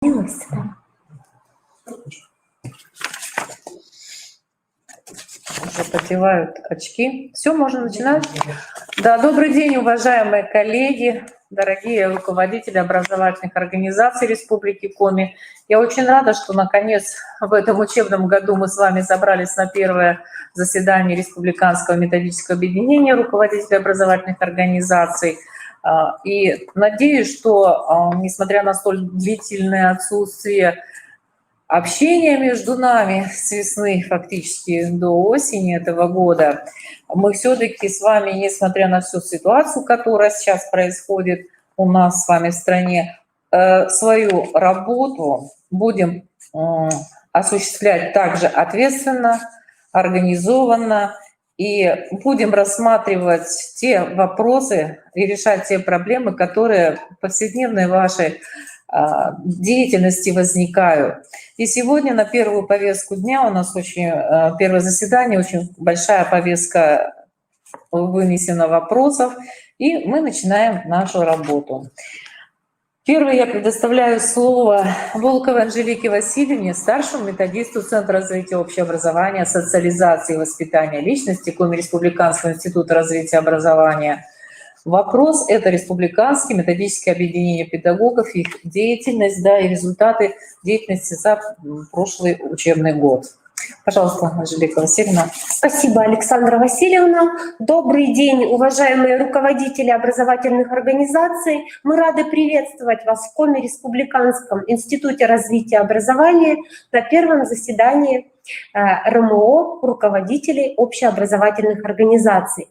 Уже подевают очки. Все, можно начинать? Да, добрый день, уважаемые коллеги, дорогие руководители образовательных организаций Республики Коми. Я очень рада, что наконец в этом учебном году мы с вами собрались на первое заседание Республиканского методического объединения руководителей образовательных организаций. И надеюсь, что, несмотря на столь длительное отсутствие общения между нами с весны фактически до осени этого года, мы все-таки с вами, несмотря на всю ситуацию, которая сейчас происходит у нас с вами в стране, свою работу будем осуществлять также ответственно, организованно, и будем рассматривать те вопросы и решать те проблемы, которые в повседневной вашей деятельности возникают. И сегодня на первую повестку дня у нас первое заседание, очень большая повестка вынесена вопросов, и мы начинаем нашу работу. Первое я предоставляю слово Волковой Анжелике Васильевне, старшему методисту Центра развития общеобразования, социализации и воспитания личности Коми Республиканского института развития образования. Вопрос – это республиканские методические объединения педагогов, их деятельность, да, и результаты деятельности за прошлый учебный год. Пожалуйста, Анжелика Васильевна. Спасибо, Александра Васильевна. Добрый день, уважаемые руководители образовательных организаций. Мы рады приветствовать вас в Коми Республиканском институте развития образования на первом заседании РМО руководителей общеобразовательных организаций.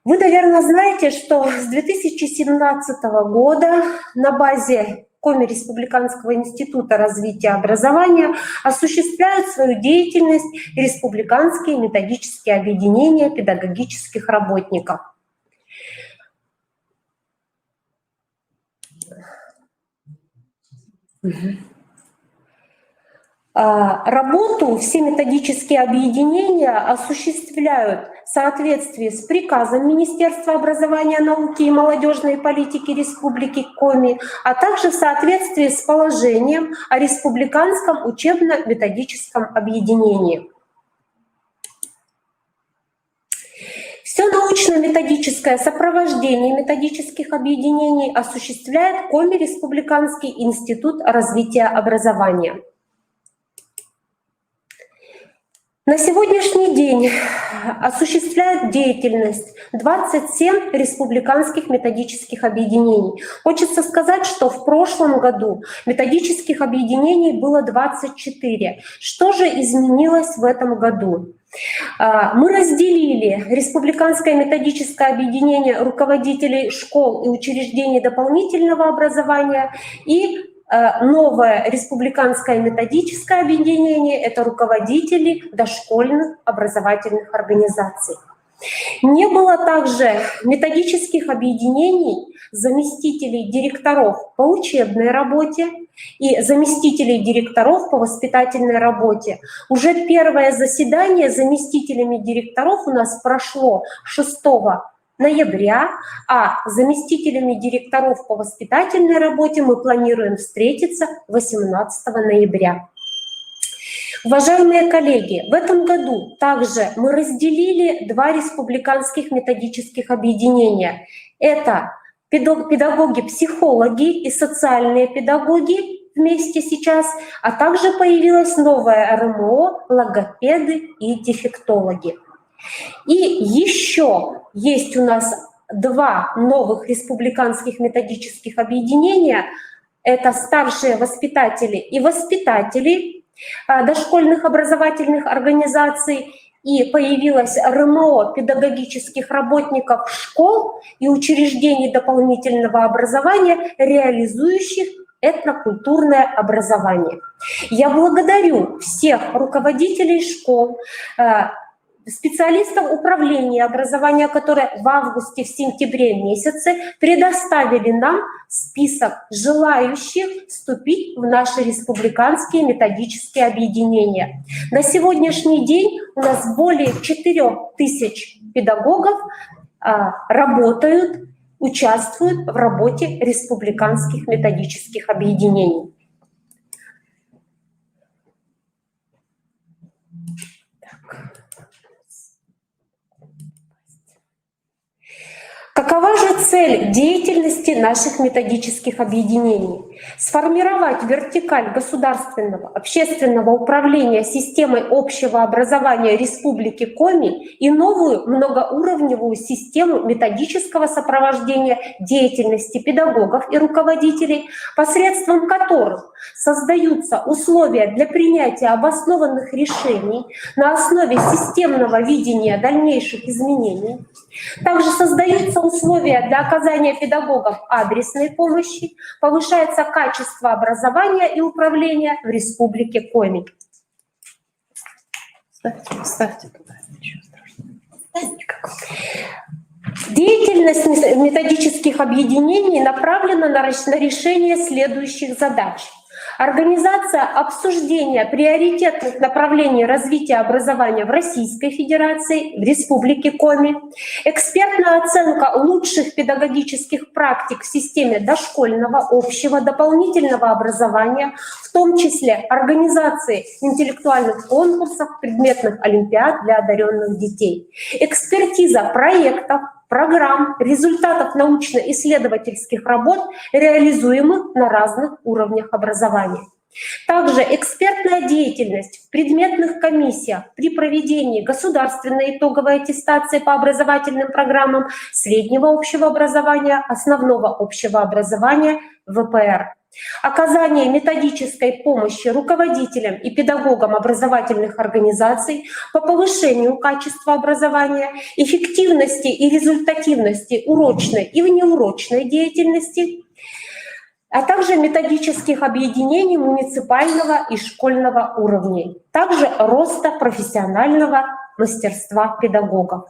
Вы, наверное, знаете, что с 2017 года на базе Коми Республиканского института развития образования осуществляют свою деятельность республиканские методические объединения педагогических работников. Работу все методические объединения осуществляют в соответствии с приказом Министерства образования, науки и молодежной политики Республики Коми, а также в соответствии с положением о Республиканском учебно-методическом объединении. Все научно-методическое сопровождение методических объединений осуществляет Коми Республиканский институт развития образования. На сегодняшний день осуществляют деятельность 27 республиканских методических объединений. Хочется сказать, что в прошлом году методических объединений было 24. Что же изменилось в этом году? Мы разделили Республиканское методическое объединение руководителей школ и учреждений дополнительного образования и новое республиканское методическое объединение — это руководители дошкольных образовательных организаций. Не было также методических объединений заместителей директоров по учебной работе и заместителей директоров по воспитательной работе. Уже первое заседание заместителями директоров у нас прошло 6 ноября, а с заместителями директоров по воспитательной работе мы планируем встретиться 18 ноября. Уважаемые коллеги, в этом году также мы разделили два республиканских методических объединения. Это педагоги-психологи и социальные педагоги вместе сейчас, а также появилась новая РМО логопеды и дефектологи. И еще есть у нас два новых республиканских методических объединения. Это старшие воспитатели и воспитатели дошкольных образовательных организаций. И появилась РМО педагогических работников школ и учреждений дополнительного образования, реализующих этнокультурное образование. Я благодарю всех руководителей школ, специалистов управления образования, которые в августе, в сентябре месяце предоставили нам список желающих вступить в наши республиканские методические объединения. На сегодняшний день у нас более 4000 педагогов работают, участвуют в работе республиканских методических объединений. Какова же цель деятельности наших методических объединений? Сформировать вертикаль государственного, общественного управления системой общего образования Республики Коми и новую многоуровневую систему методического сопровождения деятельности педагогов и руководителей, посредством которых создаются условия для принятия обоснованных решений на основе системного видения дальнейших изменений. Также создаются условия для оказания педагогам адресной помощи, повышается качество образования и управления в Республике Коми. Ставьте туда, ничего страшного. Деятельность методических объединений направлена на решение следующих задач. Организация обсуждения приоритетных направлений развития образования в Российской Федерации, в Республике Коми, экспертная оценка лучших педагогических практик в системе дошкольного, общего, дополнительного образования, в том числе организации интеллектуальных конкурсов, предметных олимпиад для одаренных детей, экспертиза проектов, программ, результатов научно-исследовательских работ, реализуемых на разных уровнях образования. Также экспертная деятельность в предметных комиссиях при проведении государственной итоговой аттестации по образовательным программам среднего общего образования, основного общего образования, ВПР. Оказание методической помощи руководителям и педагогам образовательных организаций по повышению качества образования, эффективности и результативности урочной и внеурочной деятельности, а также методических объединений муниципального и школьного уровней, также роста профессионального мастерства педагогов.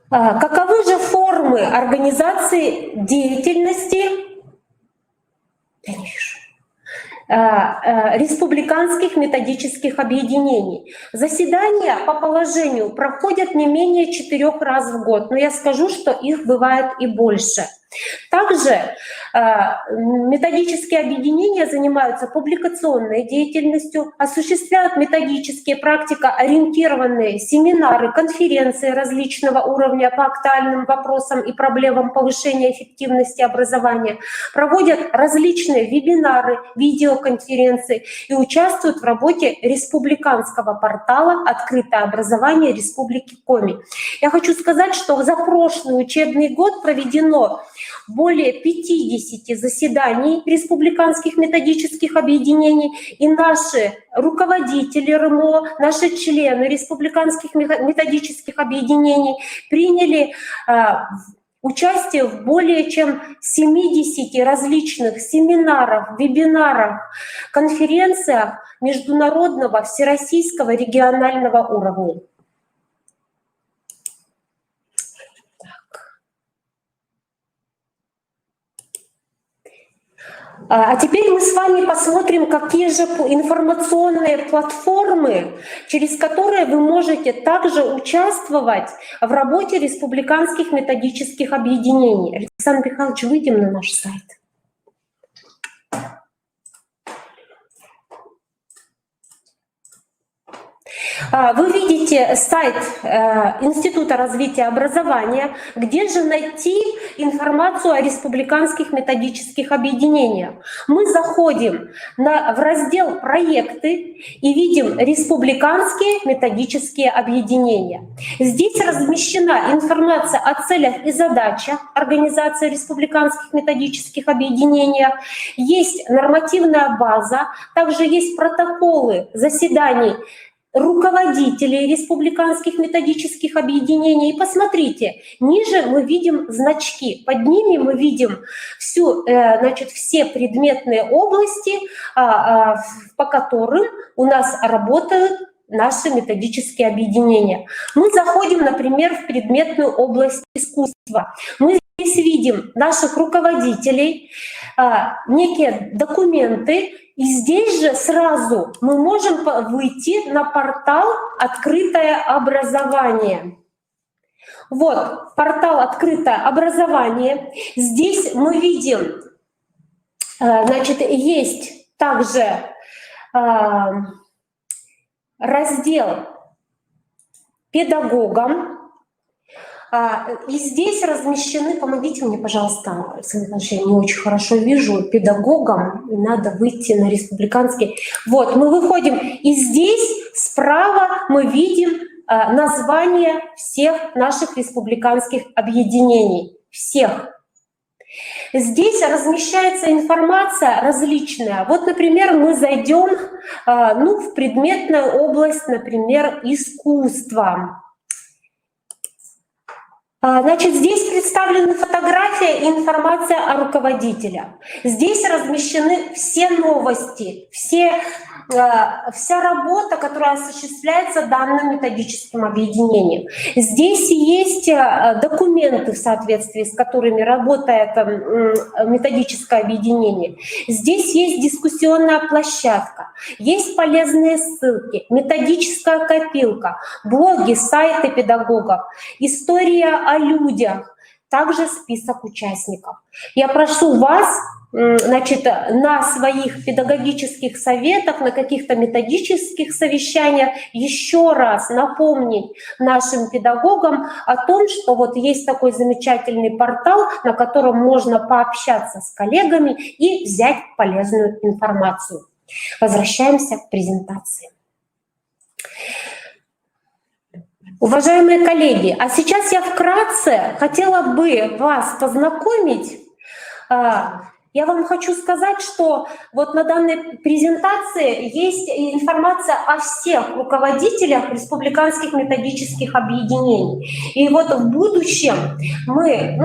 Каковы же формы организации деятельности республиканских методических объединений? Заседания по положению проходят не менее 4 раз в год, но я скажу, что их бывает и больше. Также методические объединения занимаются публикационной деятельностью, осуществляют методические практикоориентированные семинары, конференции различного уровня по актуальным вопросам и проблемам повышения эффективности образования, проводят различные вебинары, видеоконференции и участвуют в работе республиканского портала «Открытое образование Республики Коми». Я хочу сказать, что за прошлый учебный год проведено более 50 заседаний республиканских методических объединений, и наши руководители РМО, наши члены республиканских методических объединений приняли участие в более чем 70 различных семинарах, вебинарах, конференциях международного, всероссийского, регионального уровня. А теперь мы с вами посмотрим, какие же информационные платформы, через которые вы можете также участвовать в работе республиканских методических объединений. Александр Михайлович, выйдем на наш сайт. Вы видите сайт Института развития образования, где же найти информацию о республиканских методических объединениях. Мы заходим в раздел «Проекты» и видим республиканские методические объединения. Здесь размещена информация о целях и задачах организации республиканских методических объединений. Есть нормативная база, также есть протоколы заседаний руководителей республиканских методических объединений. И посмотрите, ниже мы видим значки, под ними мы видим все предметные области, по которым у нас работают наши методические объединения. Мы заходим, например, в предметную область искусства. Мы здесь видим наших руководителей, некие документы, и здесь же сразу мы можем выйти на портал «Открытое образование». Вот, портал «Открытое образование». Здесь мы видим, есть также раздел «Педагогам». И здесь размещены, помогите мне, пожалуйста, Александр Иванович, я не очень хорошо вижу, педагогам, надо выйти на республиканский. Вот, мы выходим, и здесь справа мы видим название всех наших республиканских объединений, всех. Здесь размещается информация различная. Вот, например, мы зайдем в предметную область, например, искусства. Значит, здесь представлены фотография и информация о руководителях. Здесь размещены все новости, вся работа, которая осуществляется данным методическим объединением. Здесь есть документы, в соответствии с которыми работает методическое объединение. Здесь есть дискуссионная площадка, есть полезные ссылки, методическая копилка, блоги, сайты педагогов, история о людях, также список участников. Я прошу вас, значит, на своих педагогических советах, на каких-то методических совещаниях еще раз напомнить нашим педагогам о том, что вот есть такой замечательный портал, на котором можно пообщаться с коллегами и взять полезную информацию. Возвращаемся к презентации. Уважаемые коллеги, а сейчас я вкратце хотела бы вас познакомить. Я вам хочу сказать, что вот на данной презентации есть информация о всех руководителях республиканских методических объединений. И вот в будущем мы,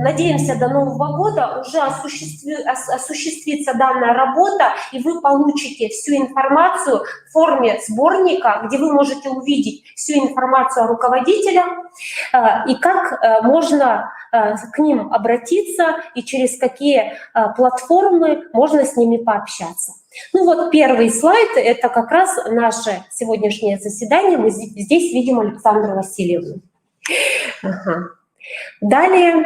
надеемся, до Нового года уже осуществится данная работа, и вы получите всю информацию в форме сборника, где вы можете увидеть всю информацию о руководителях и как можно к ним обратиться и через какие платформы можно с ними пообщаться. Ну вот первый слайд — это как раз наше сегодняшнее заседание. Мы здесь видим Александру Васильевну. Ага. Далее.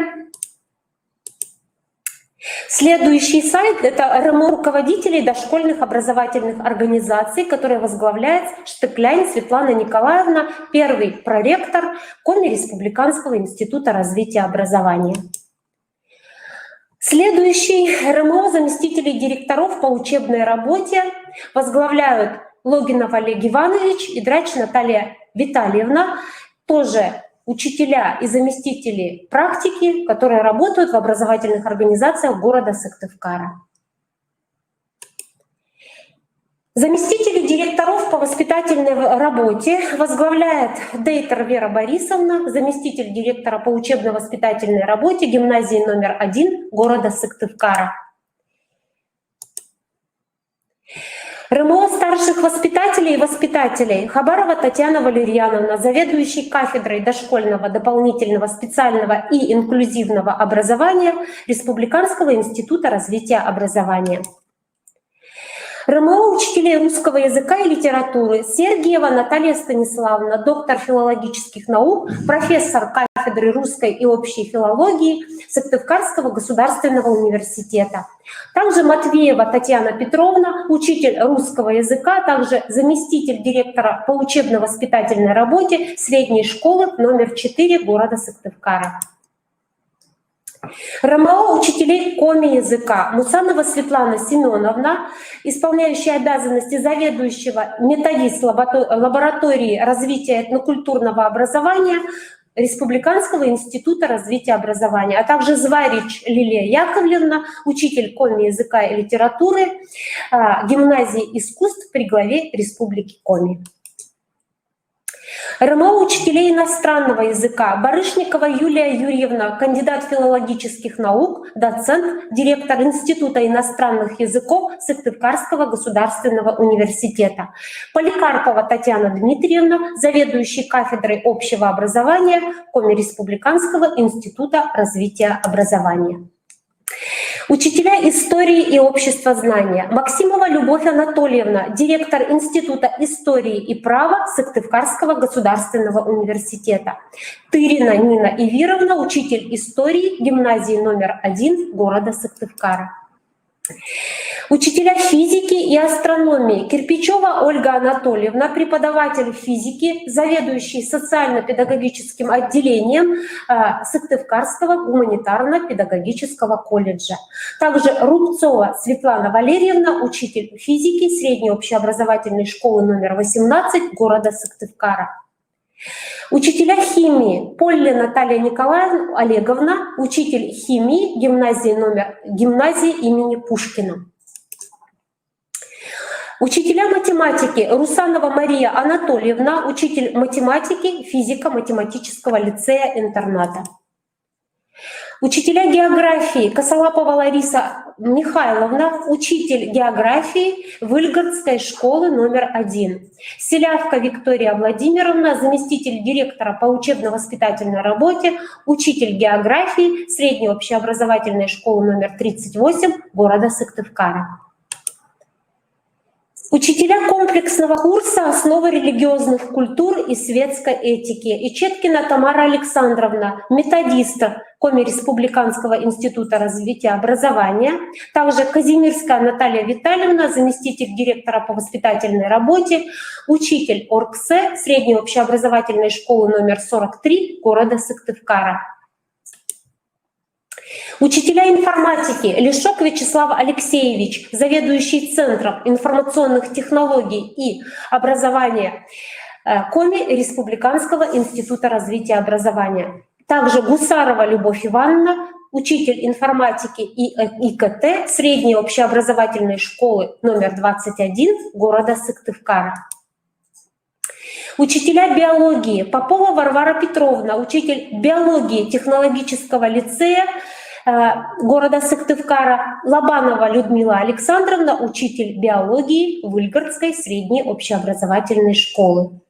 Следующий сайт — это РМО руководителей дошкольных образовательных организаций, который возглавляет Штыкляйн Светлана Николаевна, первый проректор Коми Республиканского института развития образования. Следующий РМО заместителей директоров по учебной работе возглавляют Логинов Олег Иванович и Драч Наталья Витальевна, тоже учителя и заместители практики, которые работают в образовательных организациях города Сыктывкара. Заместители директоров по воспитательной работе возглавляет Дейтер Вера Борисовна, заместитель директора по учебно-воспитательной работе гимназии номер 1 города Сыктывкара. РМО старших воспитателей и воспитателей Хабарова Татьяна Валерьяновна, заведующий кафедрой дошкольного, дополнительного, специального и инклюзивного образования Республиканского института развития образования. РМО учителей русского языка и литературы Сергеева Наталья Станиславовна, доктор филологических наук, профессор кафедры русской и общей филологии Сыктывкарского государственного университета. Также Матвеева Татьяна Петровна, учитель русского языка, также заместитель директора по учебно-воспитательной работе средней школы номер 4 города Сыктывкара. РМО учителей коми языка Мусанова Светлана Семеновна, исполняющая обязанности заведующего методист лаборатории развития этнокультурного образования Республиканского института развития образования, а также Зварич Лилия Яковлевна, учитель коми языка и литературы гимназии искусств при главе Республики Коми. РМО учителей иностранного языка Барышникова Юлия Юрьевна, кандидат филологических наук, доцент, директор Института иностранных языков Сыктывкарского государственного университета. Поликарпова Татьяна Дмитриевна, заведующий кафедрой общего образования Коми Республиканского института развития образования. Учителя истории и обществознания Максимова Любовь Анатольевна, директор Института истории и права Сыктывкарского государственного университета. Тырина Нина Ивировна, учитель истории гимназии номер 1 города Сыктывкара. Учителя физики и астрономии: Кирпичева Ольга Анатольевна, преподаватель физики, заведующий социально-педагогическим отделением Сыктывкарского гуманитарно-педагогического колледжа. Также Рубцова Светлана Валерьевна, учитель физики средней общеобразовательной школы номер 18 города Сыктывкара. Учителя химии: Полля Наталья Николаевна Олеговна, учитель химии гимназии имени Пушкина. Учителя математики: Русанова Мария Анатольевна, учитель математики физико-математического лицея-интерната. Учителя географии: Косолапова Лариса Михайловна, учитель географии Выльгородской школы номер 1. Селявка Виктория Владимировна, заместитель директора по учебно-воспитательной работе, учитель географии средней общеобразовательной школы номер 38 города Сыктывкара. Учителя комплексного курса «Основы религиозных культур и светской этики». Ичеткина Тамара Александровна, методист Коми Республиканского института развития образования. Также Казимирская Наталья Витальевна, заместитель директора по воспитательной работе, учитель ОРКСЭ средней общеобразовательной школы номер 43 города Сыктывкара. Учителя информатики: Лешок Вячеслав Алексеевич, заведующий Центром информационных технологий и образования Коми Республиканского института развития образования. Также Гусарова Любовь Ивановна, учитель информатики и ИКТ средней общеобразовательной школы номер 21 города Сыктывкара. Учителя биологии: Попова Варвара Петровна, учитель биологии технологического лицея города Сыктывкара. Лобанова Людмила Александровна, учитель биологии Выльгородской средней общеобразовательной школы.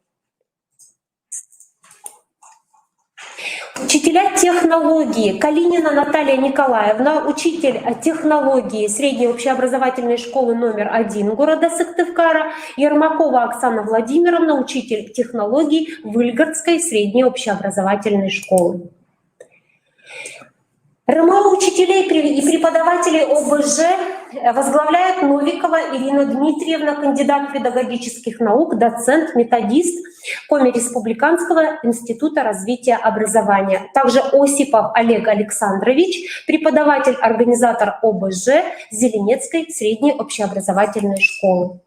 Учителя технологии: Калинина Наталья Николаевна, учитель технологии средней общеобразовательной школы номер 1 города Сыктывкара. Ермакова Оксана Владимировна, учитель технологий Выльгородской средней общеобразовательной школы. РМО учителей и преподавателей ОБЖ возглавляет Новикова Ирина Дмитриевна, кандидат педагогических наук, доцент, методист Коми Республиканского института развития образования. Также Осипов Олег Александрович, преподаватель, организатор ОБЖ Зеленецкой средней общеобразовательной школы.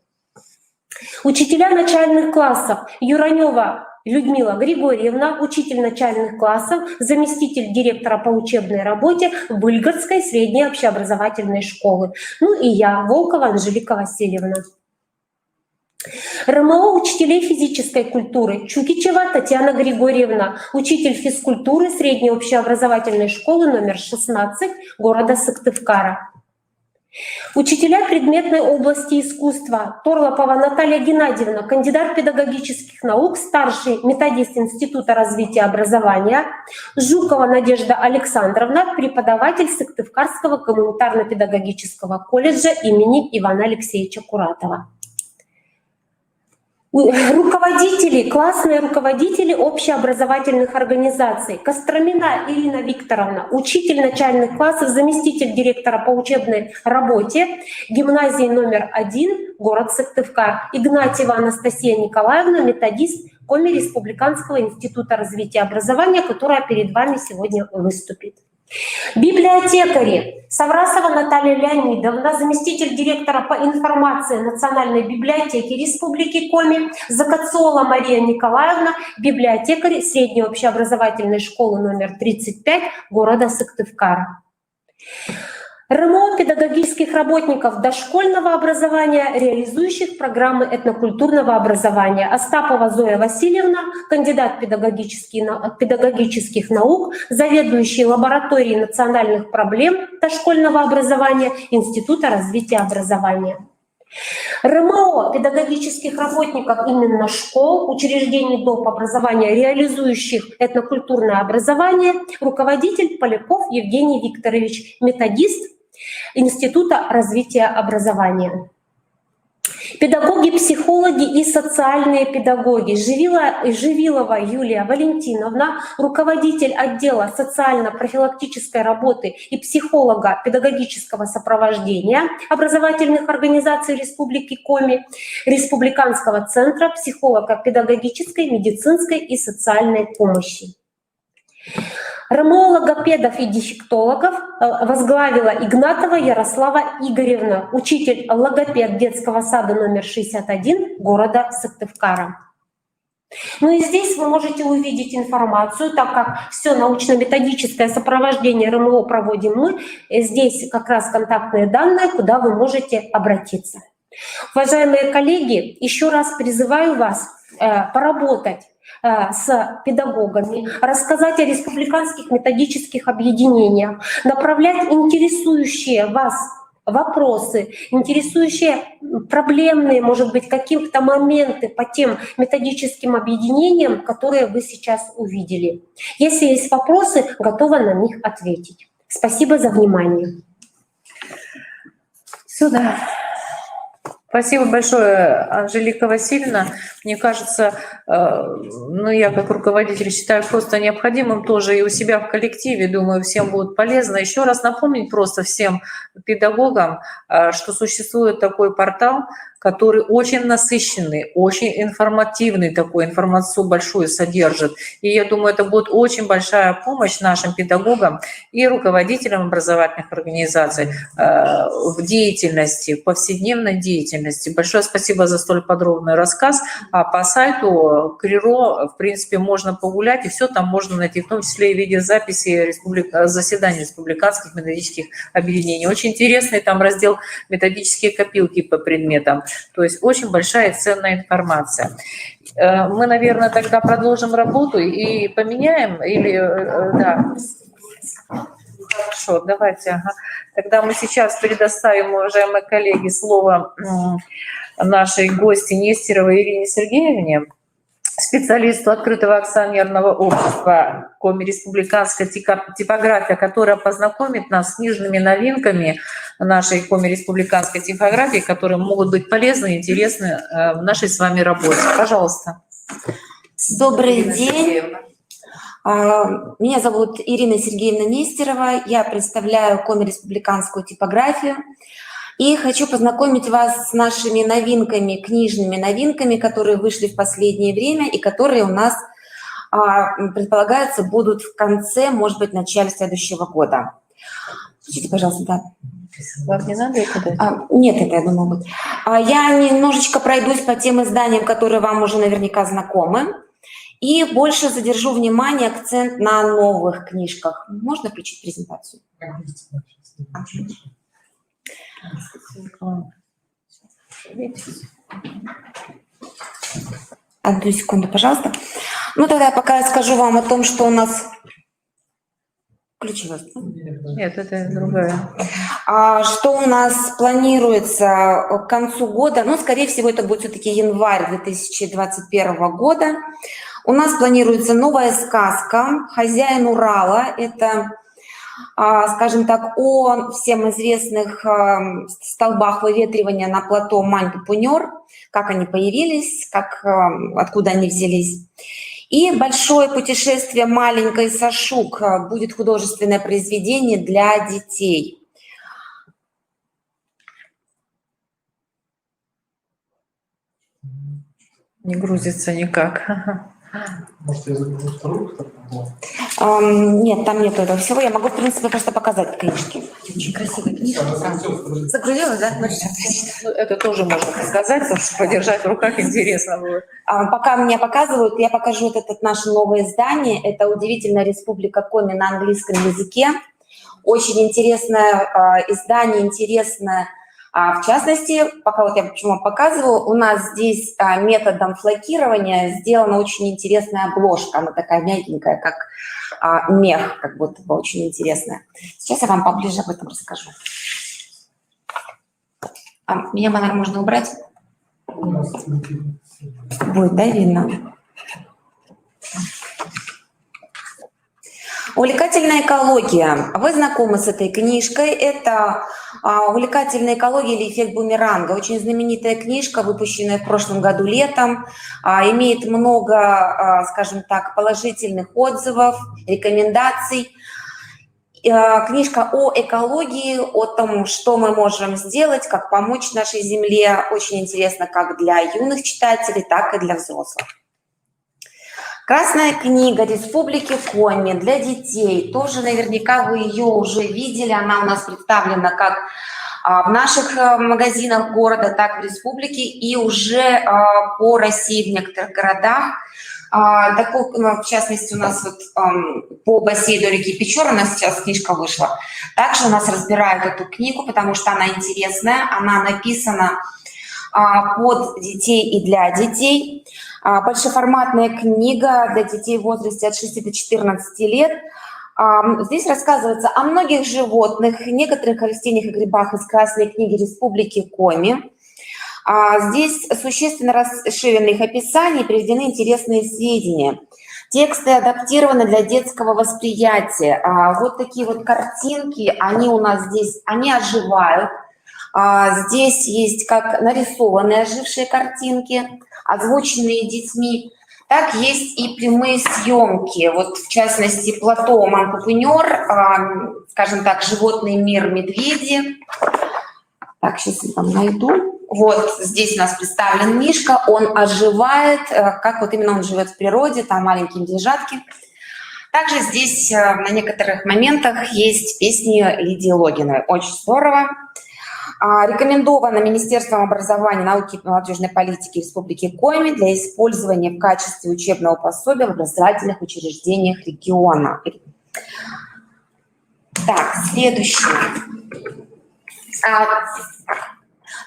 Учителя начальных классов: Юранева Людмила Григорьевна, учитель начальных классов, заместитель директора по учебной работе Выльгородской средней общеобразовательной школы. Ну и я, Волкова Анжелика Васильевна. РМО учителей физической культуры: Чукичева Татьяна Григорьевна, учитель физкультуры средней общеобразовательной школы номер 16 города Сыктывкара. Учителя предметной области искусства: Торлопова Наталья Геннадьевна, кандидат педагогических наук, старший методист Института развития образования. Жукова Надежда Александровна, преподаватель Сыктывкарского гуманитарно-педагогического колледжа имени Ивана Алексеевича Куратова. Руководители, классные руководители общеобразовательных организаций: Костромина Ирина Викторовна, учитель начальных классов, заместитель директора по учебной работе гимназии номер 1 город Сыктывкар. Игнатьева Анастасия Николаевна, методист Коми Республиканского института развития образования, которая перед вами сегодня выступит. Библиотекари: Саврасова Наталья Леонидовна, заместитель директора по информации Национальной библиотеки Республики Коми. Закацола Мария Николаевна, библиотекарь средней общеобразовательной школы номер 35 города Сыктывкара. РМО педагогических работников дошкольного образования, реализующих программы этнокультурного образования: Остапова Зоя Васильевна, кандидат педагогических наук, заведующий лабораторией национальных проблем дошкольного образования Института развития образования. РМО педагогических работников именно школ, учреждений доп. Образования, реализующих этнокультурное образование, руководитель Поляков Евгений Викторович, методист Института развития образования. Педагоги, психологи и социальные педагоги. Живилова Юлия Валентиновна, руководитель отдела социально-профилактической работы и психолога педагогического сопровождения образовательных организаций Республики Коми, Республиканского центра психолого-педагогической, медицинской и социальной помощи. РМО логопедов и дефектологов возглавила Игнатова Ярослава Игоревна, учитель логопед детского сада номер 61 города Сыктывкара. Ну и здесь вы можете увидеть информацию, так как все научно-методическое сопровождение РМО проводим мы. Здесь как раз контактные данные, куда вы можете обратиться. Уважаемые коллеги, еще раз призываю вас поработать с педагогами, рассказать о республиканских методических объединениях, направлять интересующие вас вопросы, интересующие проблемные, может быть, какие-то моменты по тем методическим объединениям, которые вы сейчас увидели. Если есть вопросы, готова на них ответить. Спасибо за внимание. Сюда. Спасибо большое, Анжелика Васильевна. Мне кажется, ну, я как руководитель считаю просто необходимым тоже и у себя в коллективе, думаю, всем будет полезно. Еще раз напомнить просто всем педагогам, что существует такой портал, который очень насыщенный, очень информативный, такой информацию большую содержит. И я думаю, это будет очень большая помощь нашим педагогам и руководителям образовательных организаций в деятельности, в повседневной деятельности. Большое спасибо за столь подробный рассказ. А по сайту КРИРО, в принципе, можно погулять, и все там можно найти, в том числе и видеозаписи заседаний республиканских методических объединений. Очень интересный там раздел «Методические копилки по предметам». То есть очень большая и ценная информация. Мы, наверное, тогда продолжим работу и поменяем, или, да. Хорошо, давайте. Ага. Тогда мы сейчас предоставим, уважаемые коллеги, слово нашей гости Нестеровой Ирине Сергеевне, специалисту открытого акционерного общества Коми республиканская типография, которая познакомит нас с книжными новинками нашей Коми республиканской типографии, которые могут быть полезны и интересны в нашей с вами работе. Пожалуйста. Добрый день. Меня зовут Ирина Сергеевна Нестерова. Я представляю Коми республиканскую типографию. И хочу познакомить вас с нашими новинками, книжными новинками, которые вышли в последнее время и которые у нас, предполагается, будут в конце, может быть, начале следующего года. Включите, пожалуйста, да. Вам не надо это? Нет, это, я думаю, будет. Я немножечко пройдусь по тем изданиям, которые вам уже наверняка знакомы. И больше задержу внимание, акцент на новых книжках. Можно включить презентацию? Одну секунду, пожалуйста. Ну, тогда пока я скажу вам о том, что у нас... Включилось? Нет, это другая. Что у нас планируется к концу года? Ну, скорее всего, это будет все-таки январь 2021 года. У нас планируется новая сказка «Хозяин Урала». Это, скажем так, о всем известных столбах выветривания на плато Мань-Пупунёр, как они появились, откуда они взялись. И «Большое путешествие маленькой Сашук» будет художественное произведение для детей. Не грузится никак. Может, я загружу вторую? Нет, там нет этого всего. Я могу, в принципе, просто показать книжки. Очень красивые книжки. Загрузила, да? Ну, это тоже можно показать, потому что подержать в руках интересно будет. Пока мне показывают, я покажу вот это наше новое издание. Это «Удивительная республика Коми» на английском языке. Очень интересное издание, интересное. В частности, пока вот я почему вам показываю, у нас здесь методом флокирования сделана очень интересная обложка. Она такая мягенькая, как мех, как будто бы очень интересная. Сейчас я вам поближе об этом расскажу. Меня, наверное, можно убрать? Будет, да, видно? Увлекательная экология. Вы знакомы с этой книжкой. Это «Увлекательная экология» или «Эффект бумеранга». Очень знаменитая книжка, выпущенная в прошлом году летом. Имеет много, скажем так, положительных отзывов, рекомендаций. Книжка о экологии, о том, что мы можем сделать, как помочь нашей Земле. Очень интересно как для юных читателей, так и для взрослых. Красная книга Республики Коми для детей. Тоже наверняка вы ее уже видели. Она у нас представлена как в наших магазинах города, так и в республике и уже по России в некоторых городах. В частности, у нас вот по бассейну реки Печоры у нас сейчас книжка вышла. Также у нас разбирают эту книгу, потому что она интересная. Она написана под детей и для детей. Большеформатная книга для детей в возрасте от 6 до 14 лет. Здесь рассказывается о многих животных, некоторых растениях и грибах из Красной книги Республики Коми. Здесь существенно расширены их описания и приведены интересные сведения. Тексты адаптированы для детского восприятия. Вот такие вот картинки, они у нас здесь, они оживают. Здесь есть как нарисованные ожившие картинки, озвученные детьми, так есть и прямые съемки. Вот в частности плато Манкопунер, скажем так, животный мир медведи. Так, сейчас я там найду. Вот здесь у нас представлен мишка, он оживает, как вот именно он живет в природе, там маленькие медвежатки. Также здесь на некоторых моментах есть песни Лидии Логиновой. Очень здорово. Рекомендовано Министерством образования, науки и молодежной политики Республики Коми для использования в качестве учебного пособия в образовательных учреждениях региона. Так, следующее.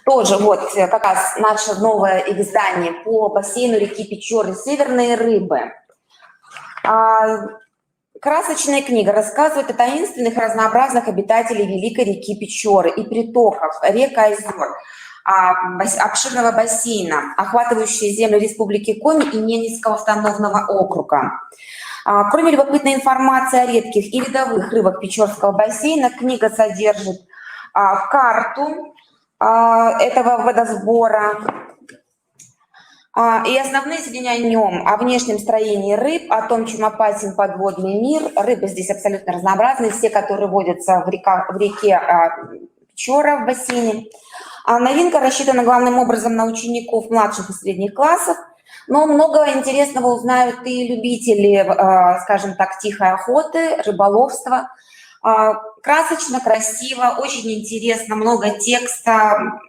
Тоже вот как раз наше новое издание по бассейну реки Печоры «Северные рыбы». Красочная книга рассказывает о таинственных разнообразных обитателей великой реки Печоры и притоков, рек и озер, обширного бассейна, охватывающей землю Республики Коми и Ненецкого автономного округа. Кроме любопытной информации о редких и видовых рыбах Печорского бассейна, книга содержит карту этого водосбора и основные сведения о нем, о внешнем строении рыб, о том, чем опасен подводный мир. Рыбы здесь абсолютно разнообразные, все, которые водятся в реке Печора в бассейне. Новинка рассчитана главным образом на учеников младших и средних классов, но много интересного узнают и любители, скажем так, тихой охоты, рыболовства. Красочно, красиво, очень интересно, много текста,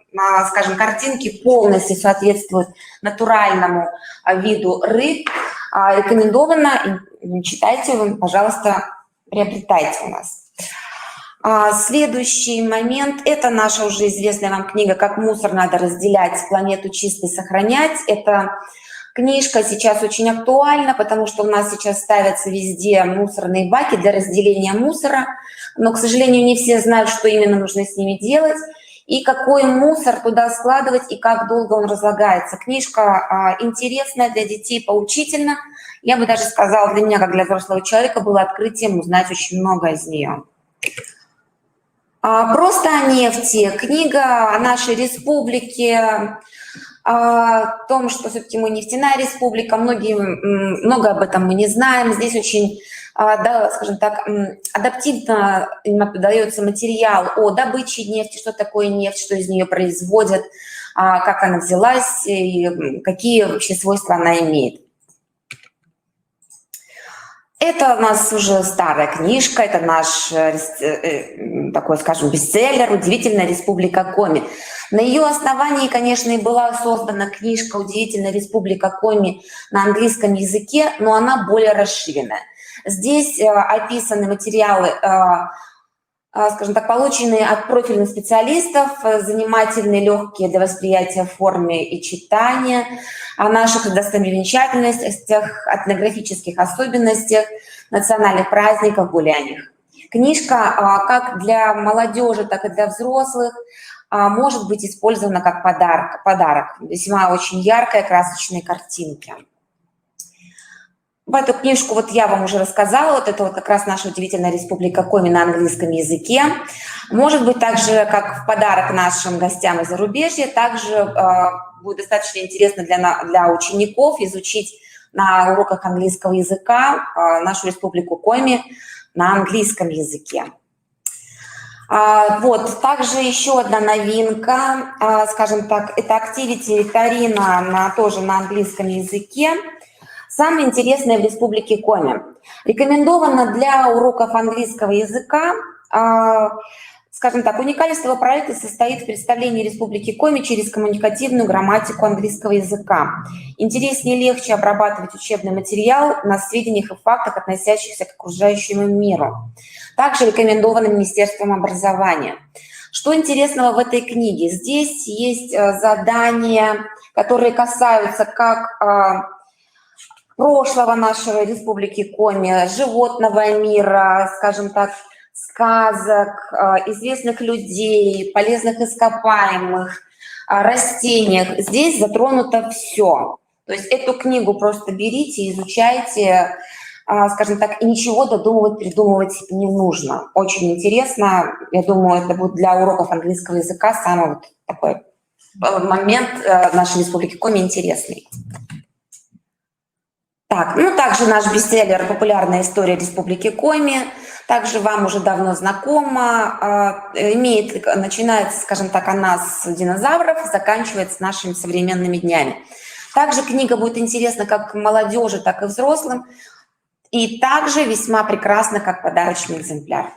скажем, картинки полностью соответствуют натуральному виду рыб. Рекомендовано, читайте, пожалуйста, приобретайте у нас. Следующий момент – это наша уже известная вам книга «Как мусор надо разделять, планету чистой сохранять». Это книжка сейчас очень актуальна, потому что у нас сейчас ставятся везде мусорные баки для разделения мусора, но, к сожалению, не все знают, что именно нужно с ними делать, и какой мусор туда складывать, и как долго он разлагается. Книжка интересная для детей, поучительна. Я бы даже сказала, для меня, как для взрослого человека, было открытием узнать очень много из нее. Просто о нефти. Книга о нашей республике, о том, что все-таки мы нефтяная республика, много об этом мы не знаем. Здесь очень, да, скажем так, адаптивно подается материал о добыче нефти, что такое нефть, что из нее производят, как она взялась и какие вообще свойства она имеет. Это у нас уже старая книжка, это наш такой, скажем, бестселлер «Удивительная республика Коми». На ее основании, конечно, и была создана книжка «Удивительная республика Коми» на английском языке, но она более расширенная. Здесь описаны материалы, скажем так, полученные от профильных специалистов, занимательные, легкие для восприятия в форме и читания, о наших достопримечательностях, этнографических особенностях, национальных праздниках, гуляниях. Книжка как для молодежи, так и для взрослых может быть использована как подарок. Весьма очень яркая, красочные картинки. Эту книжку вот я вам уже рассказала, вот это вот как раз наша удивительная республика Коми на английском языке. Может быть, также, как в подарок нашим гостям из зарубежья, также будет достаточно интересно для учеников изучить на уроках английского языка нашу республику Коми на английском языке. Вот, также еще одна новинка, скажем так, это activity викторина тоже на английском языке. Самое интересное в республике Коми. Рекомендовано для уроков английского языка, скажем так, уникальность этого проекта состоит в представлении республики Коми через коммуникативную грамматику английского языка. Интереснее и легче обрабатывать учебный материал на сведениях и фактах, относящихся к окружающему миру. Также рекомендовано Министерством образования. Что интересного в этой книге? Здесь есть задания, которые касаются как прошлого нашей республики Коми, животного мира, скажем так, сказок, известных людей, полезных ископаемых, растениях. Здесь затронуто все. То есть эту книгу просто берите, изучайте, скажем так, и ничего додумывать, придумывать не нужно. Очень интересно. Я думаю, это будет для уроков английского языка самый вот такой момент нашей республики Коми интересный. Так, ну также наш бестселлер «Популярная история республики Коми». Также вам уже давно знакома, начинается, скажем так, она с динозавров, заканчивается нашими современными днями. Также книга будет интересна как молодежи, так и взрослым, и также весьма прекрасна как подарочный экземпляр.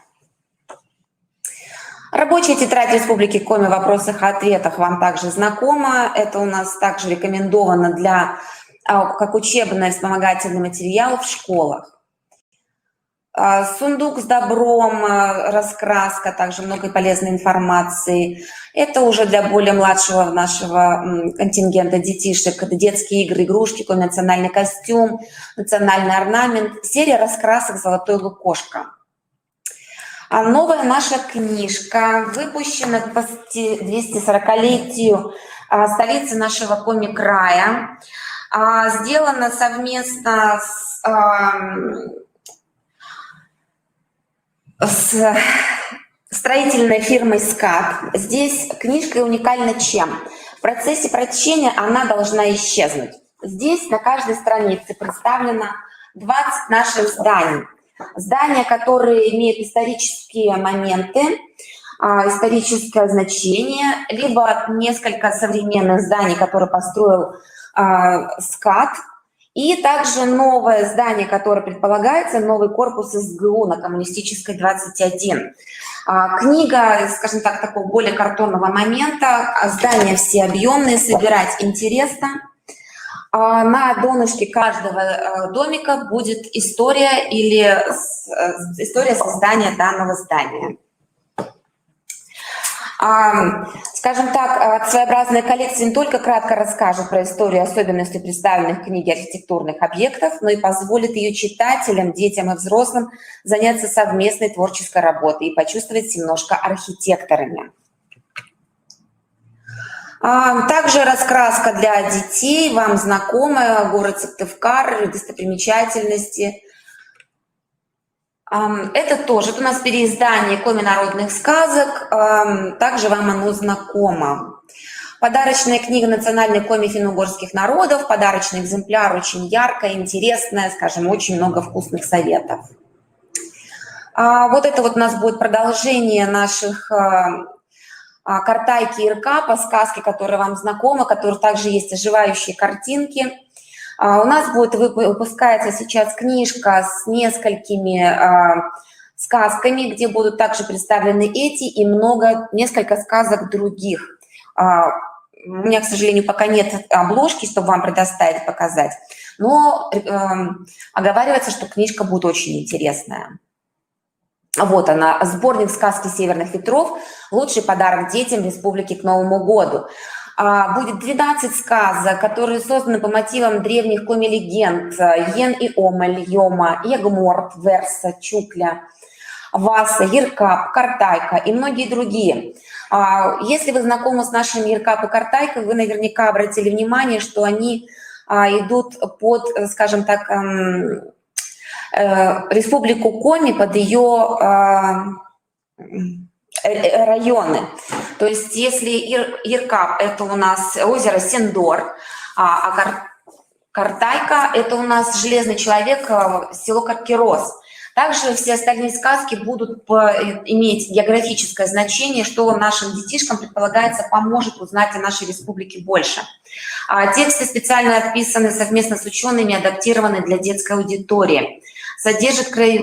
Рабочая тетрадь Республики Коми в вопросах и ответах вам также знакома. Это у нас также рекомендовано как учебный вспомогательный материал в школах. Сундук с добром, раскраска, также много полезной информации. Это уже для более младшего нашего контингента детишек. Это детские игры, игрушки, национальный костюм, национальный орнамент. Серия раскрасок «Золотой лукошко». А новая наша книжка выпущена к 240-летию столицы нашего Коми-края. Сделана совместно с строительной фирмой «СКАТ». Здесь книжка уникальна чем? В процессе прочтения она должна исчезнуть. Здесь на каждой странице представлено 20 наших зданий. Здания, которые имеют исторические моменты, историческое значение, либо несколько современных зданий, которые построил СКАТ, и также новое здание, которое предполагается, новый корпус СГУ на Коммунистической 21. Книга, скажем так, такого более картонного момента, здания все объемные, собирать интересно. На донышке каждого домика будет история или история создания данного здания. Скажем так, своеобразная коллекция не только кратко расскажет про историю и особенности представленных в книге архитектурных объектов, но и позволит ее читателям, детям и взрослым заняться совместной творческой работой и почувствовать себя немножко архитекторами. Также раскраска для детей, вам знакомая, город Сыктывкар, достопримечательности. Это тоже у нас переиздание Коми народных сказок, также вам оно знакомо. Подарочная книга «Национальной Коми финно-угорских народов», подарочный экземпляр, очень яркая, интересная, скажем, очень много вкусных советов. Вот это вот у нас будет продолжение наших картайки и РК по сказке, которая вам знакома, которых также есть оживающие картинки. У нас будет выпускается сейчас книжка с несколькими сказками, где будут также представлены эти и несколько сказок других. У меня, к сожалению, пока нет обложки, чтобы вам предоставить, показать, но оговаривается, что книжка будет очень интересная. Вот она, сборник «Сказки северных ветров», лучший подарок детям республики к Новому году. Будет 12 сказок, которые созданы по мотивам древних коми-легенд: Йен и Омель, Йома, Ягморт, Верса, Чукля, Васа, Еркап, Картайка и многие другие. Если вы знакомы с нашими Еркап и Картайкой, вы наверняка обратили внимание, что они идут под, скажем так, Республику Коми, под ее районы. То есть если Иркап – это у нас озеро Сендор, а Картайка – это у нас Железный человек, село Каркирос. Также все остальные сказки будут иметь географическое значение, что нашим детишкам, предполагается, поможет узнать о нашей республике больше. Тексты специально отписаны совместно с учеными, адаптированы для детской аудитории.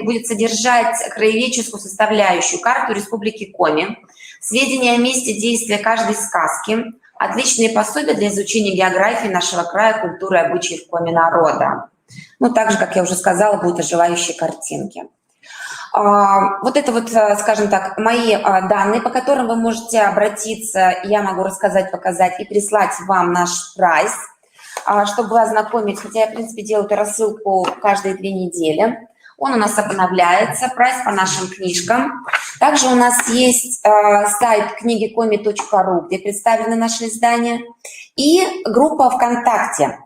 Будет содержать краеведческую составляющую, карту Республики Коми, сведения о месте действия каждой сказки, отличные пособия для изучения географии нашего края, культуры и обычаев Коми народа. Ну, также, как я уже сказала, будут оживающие картинки. Вот это вот, скажем так, мои данные, по которым вы можете обратиться, я могу рассказать, показать и прислать вам наш прайс, чтобы вы ознакомить, хотя я, в принципе, делаю эту рассылку каждые 2 недели. Он у нас обновляется, прайс по нашим книжкам. Также у нас есть сайт книгикоми.ру, где представлены наши издания, и группа ВКонтакте.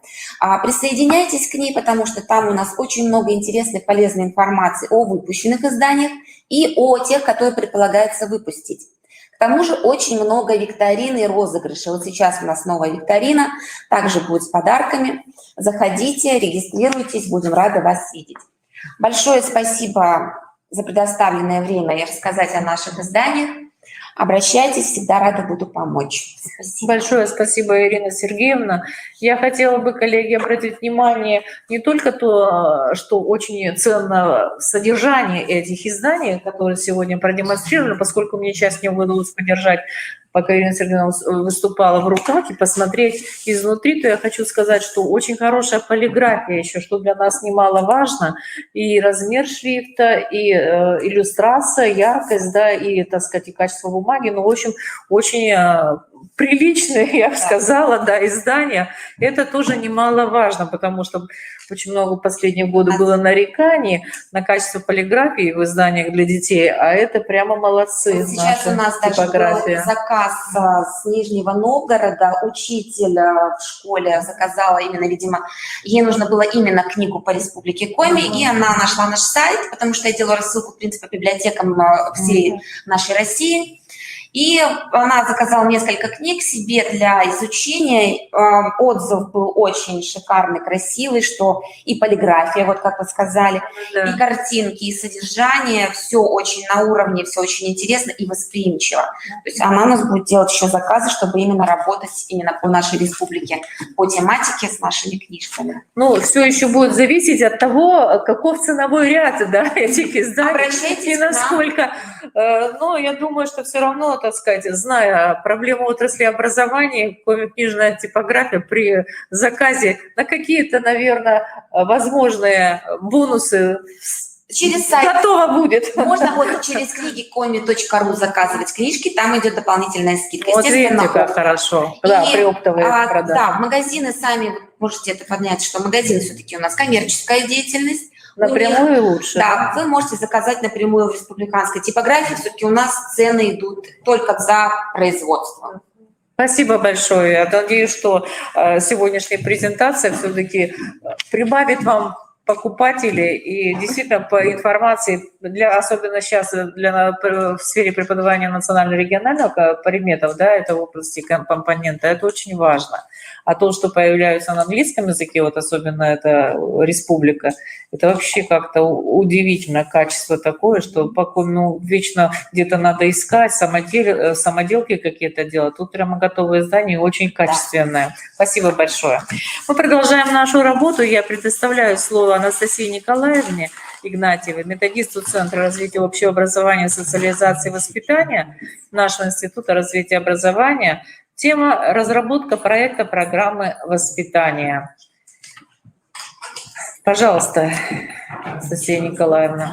Присоединяйтесь к ней, потому что там у нас очень много интересной, полезной информации о выпущенных изданиях и о тех, которые предполагается выпустить. К тому же очень много викторин и розыгрышей. Вот сейчас у нас новая викторина, также будет с подарками. Заходите, регистрируйтесь, будем рады вас видеть. Большое спасибо за предоставленное время и рассказать о наших изданиях. Обращайтесь, всегда рада буду помочь. Спасибо. Большое спасибо, Ирина Сергеевна. Я хотела бы, коллеги, обратить внимание не только то, что очень ценно содержание этих изданий, которые сегодня продемонстрированы, поскольку мне сейчас не удалось поддержать, пока Ирина Сергеевна выступала в руках, и посмотреть изнутри, то я хочу сказать, что очень хорошая полиграфия еще, что для нас немаловажно, и размер шрифта, и иллюстрация, яркость, да, и, так сказать, и качество бумаги, ну, в общем, очень приличное, я бы сказала, да, издание. Это тоже немаловажно, потому что очень много в последние годы было нареканий на качество полиграфии в изданиях для детей, а это прямо молодцы. Вот сейчас у нас даже был заказ с Нижнего Новгорода. Учитель в школе заказала именно, видимо, ей нужно было именно книгу по Республике Коми, и она нашла наш сайт, потому что я делаю рассылку, в принципе, по библиотекам всей нашей России. И она заказала несколько книг себе для изучения. Отзыв был очень шикарный, красивый, что и полиграфия, вот как вы сказали, да, и картинки, и содержание, все очень на уровне, все очень интересно и восприимчиво. То есть она у нас будет делать еще заказы, чтобы именно работать именно по нашей республике, по тематике с нашими книжками. Ну, все еще будет зависеть от того, каков ценовой ряд, да, этих изданий. Обращайтесь и насколько. Но я думаю, что все равно, так сказать, зная проблему отрасли образования, книжная типография при заказе на какие-то, наверное, возможные бонусы через сайт готово будет. Можно вот через книгикоми.ру заказывать книжки, там идет дополнительная скидка. Вот видите, как хорошо. Да, при оптовой продаже. Да, в магазины сами можете это поднять, что магазины все-таки у нас коммерческая деятельность. Напрямую лучше. Да, вы можете заказать напрямую в республиканской типографии. Все-таки у нас цены идут только за производство. Спасибо большое. Я надеюсь, что сегодняшняя презентация все-таки прибавит вам покупателей и действительно по информации, особенно сейчас в сфере преподавания национально-региональных предметов, да, это в области компонента, это очень важно. А то, что появляются на английском языке, вот особенно это республика, это вообще как-то удивительно качество такое, что вечно где-то надо искать, самоделки какие-то делать. Тут прямо готовое издание, очень качественное. Да. Спасибо большое. Мы продолжаем нашу работу. Я предоставляю слово Анастасии Николаевне Игнатьевой, методисту Центра развития общего образования, социализации и воспитания нашего Института развития образования. Тема – разработка проекта программы воспитания. Пожалуйста, Анастасия Николаевна.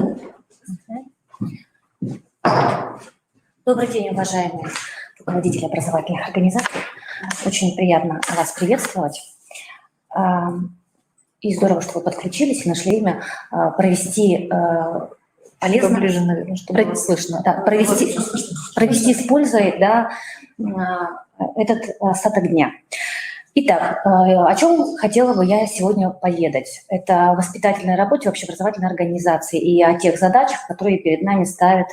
Добрый день, уважаемые руководители образовательных организаций. Очень приятно вас приветствовать. И здорово, что вы подключились и нашли время провести полезно. Поближе, наверное, чтобы было слышно. Да, провести с пользой, да, этот остаток дня. Итак, о чем хотела бы я сегодня поведать? Это о воспитательной работе в общеобразовательной организации и о тех задачах, которые перед нами ставит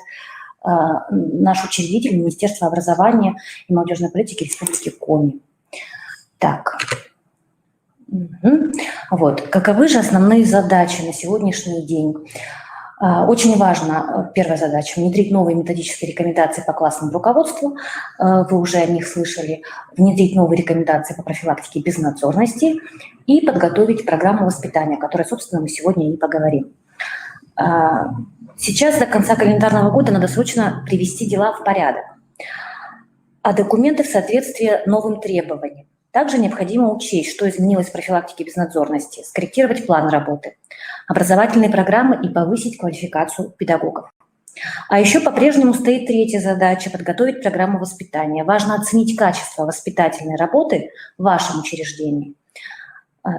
наш учредитель Министерства образования и молодежной политики Республики Коми. Так, вот, каковы же основные задачи на сегодняшний день? Очень важно, первая задача, внедрить новые методические рекомендации по классному руководству. Вы уже о них слышали. Внедрить новые рекомендации по профилактике безнадзорности и подготовить программу воспитания, о которой, собственно, мы сегодня и поговорим. Сейчас до конца календарного года надо срочно привести дела в порядок, а документы в соответствии новым требованиям. Также необходимо учесть, что изменилось в профилактике безнадзорности, скорректировать план работы, образовательные программы и повысить квалификацию педагогов. А еще по-прежнему стоит третья задача – подготовить программу воспитания. Важно оценить качество воспитательной работы в вашем учреждении.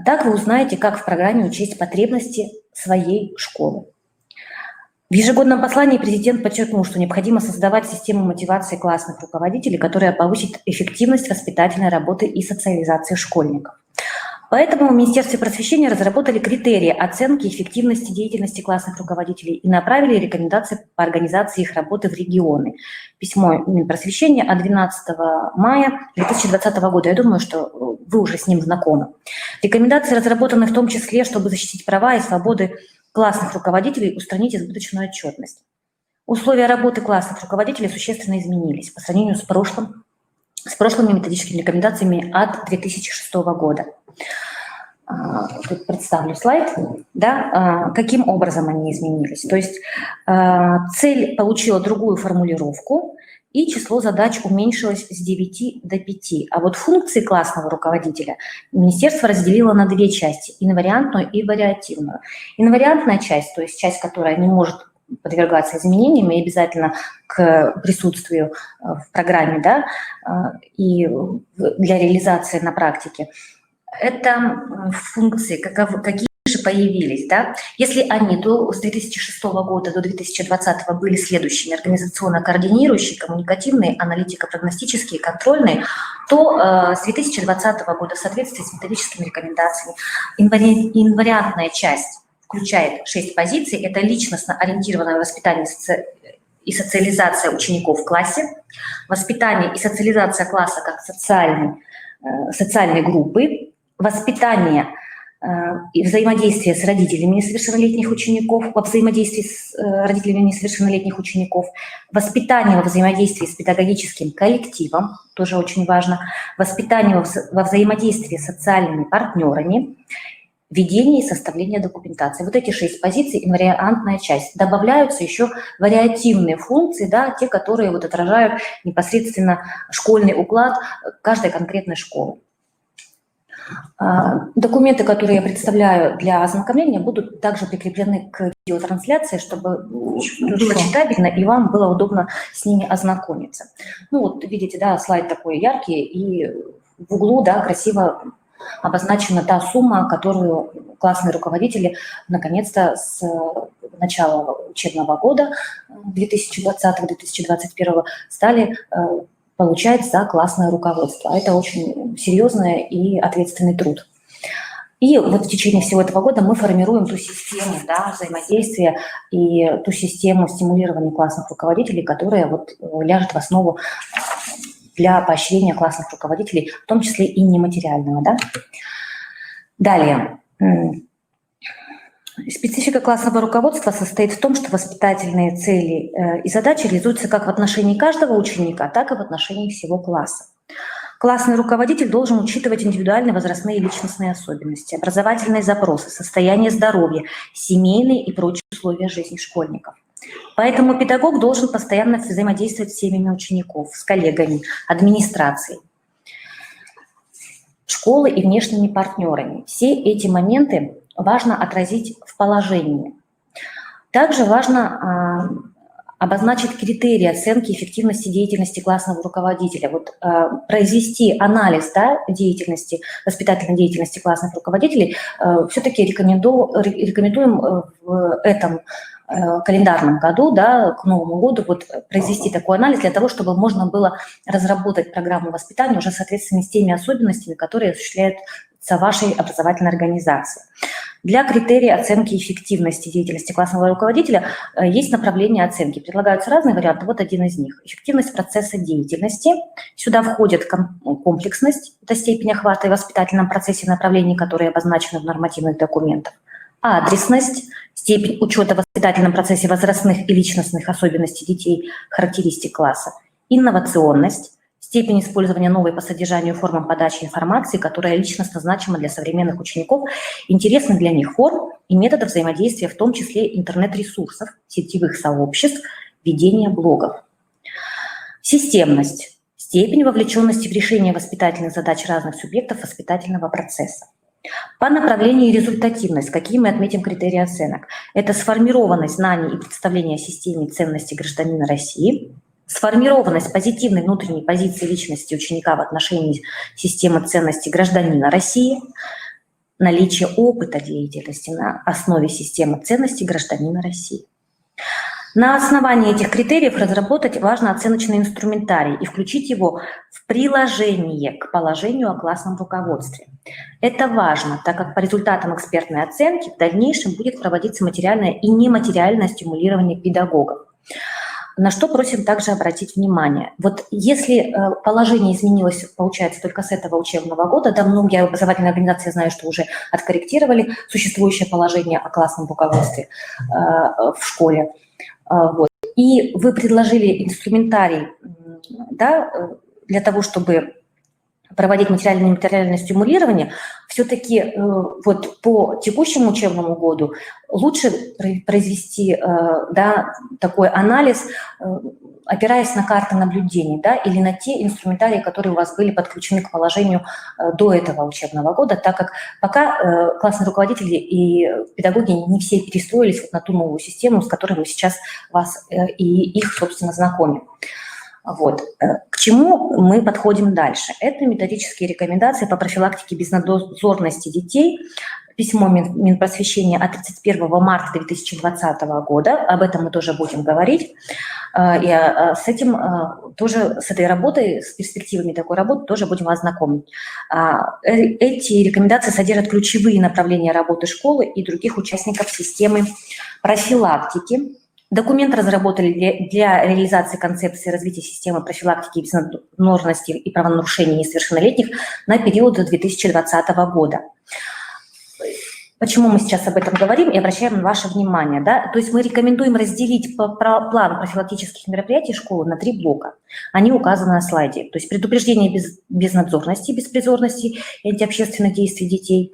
Так вы узнаете, как в программе учесть потребности своей школы. В ежегодном послании президент подчеркнул, что необходимо создавать систему мотивации классных руководителей, которая повысит эффективность воспитательной работы и социализации школьников. Поэтому в Министерстве просвещения разработали критерии оценки эффективности деятельности классных руководителей и направили рекомендации по организации их работы в регионы. Письмо Минпросвещения от 12 мая 2020 года. Я думаю, что вы уже с ним знакомы. Рекомендации разработаны в том числе, чтобы защитить права и свободы классных руководителей, устранить избыточную отчетность. Условия работы классных руководителей существенно изменились по сравнению с прошлыми методическими рекомендациями от 2006 года. Тут представлю слайд. Да, каким образом они изменились. То есть цель получила другую формулировку, и число задач уменьшилось с 9 до 5. А вот функции классного руководителя министерство разделило на две части – инвариантную и вариативную. Инвариантная часть, то есть часть, которая не может подвергаться изменениям и обязательно к присутствию в программе, да, и для реализации на практике, это функции, какие же появились. Да? Если они с 2006 года до 2020 были следующими: организационно-координирующие, коммуникативные, аналитико-прогностические, контрольные, то с 2020 года в соответствии с методическими рекомендациями инвариантная часть включает 6 позиций. Это личностно ориентированное воспитание и социализация учеников в классе, воспитание и социализация класса как социальной группы, воспитание и взаимодействие с родителями несовершеннолетних учеников, во взаимодействии с родителями несовершеннолетних учеников, воспитание во взаимодействии с педагогическим коллективом, тоже очень важно, воспитание во взаимодействии с социальными партнерами, ведение и составление документации. Вот эти 6 позиций, инвариантная часть. Добавляются еще вариативные функции, да, те, которые вот отражают непосредственно школьный уклад каждой конкретной школы. Документы, которые я представляю для ознакомления, будут также прикреплены к видеотрансляции, чтобы было читабельно и вам было удобно с ними ознакомиться. Ну вот видите, да, слайд такой яркий, и в углу, да, красиво обозначена та сумма, которую классные руководители наконец-то с начала учебного года 2020-2021 стали получать за классное руководство. Это очень серьезный и ответственный труд. И вот в течение всего этого года мы формируем ту систему, да, взаимодействия и ту систему стимулирования классных руководителей, которая вот ляжет в основу для поощрения классных руководителей, в том числе и нематериального. Да? Далее. Специфика классного руководства состоит в том, что воспитательные цели и задачи реализуются как в отношении каждого ученика, так и в отношении всего класса. Классный руководитель должен учитывать индивидуальные возрастные и личностные особенности, образовательные запросы, состояние здоровья, семейные и прочие условия жизни школьников. Поэтому педагог должен постоянно взаимодействовать с семьями учеников, с коллегами, администрацией, школой и внешними партнерами. Все эти моменты важно отразить в положении. Также важно обозначить критерии оценки эффективности деятельности классного руководителя. Вот, произвести анализ, да, деятельности, воспитательной деятельности классных руководителей все-таки рекомендуем в этом календарном году, да, к Новому году, вот произвести такой анализ для того, чтобы можно было разработать программу воспитания уже в соответствии с теми особенностями, которые осуществляются вашей образовательной организацией. Для критерий оценки эффективности деятельности классного руководителя есть направления оценки. Предлагаются разные варианты, вот один из них. Эффективность процесса деятельности. Сюда входит комплексность, это степень охвата в воспитательном процессе направлений, которые обозначены в нормативных документах. Адресность, степень учета в воспитательном процессе возрастных и личностных особенностей детей, характеристик класса. Инновационность, степень использования новой по содержанию формам подачи информации, которая личностно значима для современных учеников, интересных для них форм и методов взаимодействия, в том числе интернет-ресурсов, сетевых сообществ, ведения блогов. Системность, степень вовлеченности в решение воспитательных задач разных субъектов воспитательного процесса. По направлению результативность, какие мы отметим критерии оценок? Это сформированность знаний и представления о системе ценностей гражданина России, сформированность позитивной внутренней позиции личности ученика в отношении системы ценностей гражданина России, наличие опыта деятельности на основе системы ценностей гражданина России. На основании этих критериев разработать важно оценочный инструментарий и включить его в приложение к положению о классном руководстве. Это важно, так как по результатам экспертной оценки в дальнейшем будет проводиться материальное и нематериальное стимулирование педагогов. На что просим также обратить внимание. Вот если положение изменилось, получается, только с этого учебного года, да, многие образовательные организации, я знаю, что уже откорректировали существующее положение о классном руководстве в школе, вот. И вы предложили инструментарий, да, для того, чтобы проводить материальное и нематериальное стимулирование, все-таки вот по текущему учебному году лучше произвести, да, такой анализ, опираясь на карты наблюдений, да, или на те инструментарии, которые у вас были подключены к положению до этого учебного года, так как пока классные руководители и педагоги не все перестроились вот на ту новую систему, с которой мы сейчас вас и их, собственно, знакомим. Вот. К чему мы подходим дальше? Это методические рекомендации по профилактике безнадзорности детей, письмо Минпросвещения от 31 марта 2020 года, об этом мы тоже будем говорить. И с этим тоже, с этой работой, с перспективами такой работы тоже будем вас знакомить. Эти рекомендации содержат ключевые направления работы школы и других участников системы профилактики. Документ разработали для реализации концепции развития системы профилактики безнадзорности и правонарушений несовершеннолетних на период до 2020 года. Почему мы сейчас об этом говорим и обращаем ваше внимание? Да? То есть мы рекомендуем разделить план профилактических мероприятий школы на 3 блока. Они указаны на слайде. То есть предупреждение безнадзорности, беспризорности и антиобщественных действий детей.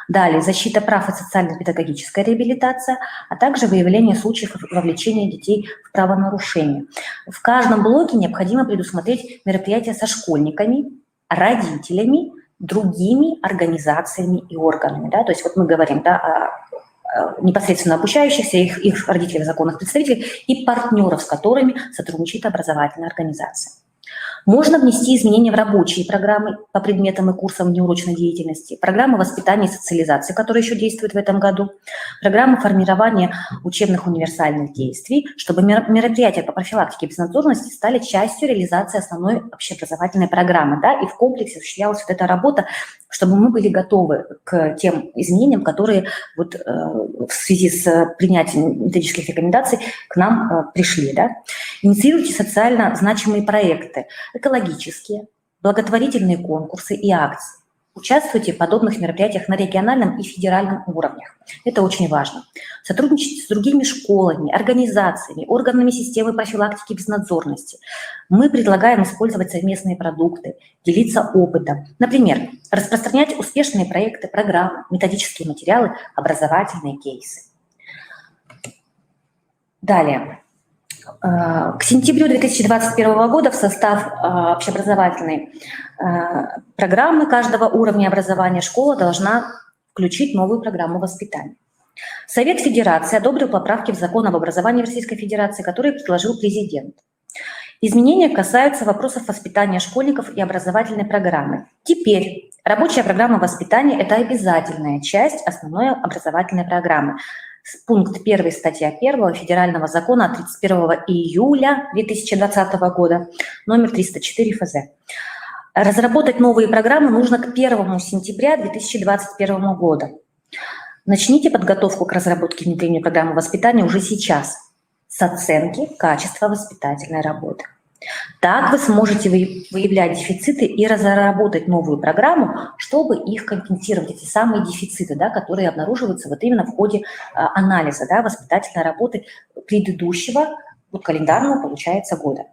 Далее защита прав и социально-педагогическая реабилитация, а также выявление случаев вовлечения детей в правонарушения. В каждом блоке необходимо предусмотреть мероприятия со школьниками, родителями, другими организациями и органами. Да? То есть вот мы говорим, да, о непосредственно обучающихся, их родителей, законных представителей и партнеров, с которыми сотрудничает образовательная организация. Можно внести изменения в рабочие программы по предметам и курсам внеурочной деятельности, программы воспитания и социализации, которые еще действуют в этом году, программы формирования учебных универсальных действий, чтобы мероприятия по профилактике безнадзорности стали частью реализации основной общеобразовательной программы, да, и в комплексе осуществлялась вот эта работа, чтобы мы были готовы к тем изменениям, которые вот, в связи с принятием методических рекомендаций к нам пришли. Да. Инициируйте социально значимые проекты, экологические, благотворительные конкурсы и акции. Участвуйте в подобных мероприятиях на региональном и федеральном уровнях. Это очень важно. Сотрудничайте с другими школами, организациями, органами системы профилактики безнадзорности. Мы предлагаем использовать совместные продукты, делиться опытом. Например, распространять успешные проекты, программы, методические материалы, образовательные кейсы. Далее. К сентябрю 2021 года в состав общеобразовательной программы каждого уровня образования школа должна включить новую программу воспитания. Совет Федерации одобрил поправки в закон об образовании Российской Федерации, которые предложил президент. Изменения касаются вопросов воспитания школьников и образовательной программы. Теперь рабочая программа воспитания – это обязательная часть основной образовательной программы. пункт 1 статья 1 Федерального закона от 31 июля 2020 года, номер 304 ФЗ. Разработать новые программы нужно к 1 сентября 2021 года. Начните подготовку к разработке и внедрению программы воспитания уже сейчас с оценки качества воспитательной работы. Так вы сможете выявлять дефициты и разработать новую программу, чтобы их компенсировать, эти самые дефициты, да, которые обнаруживаются вот именно в ходе анализа, да, воспитательной работы предыдущего, вот календарного, получается, года.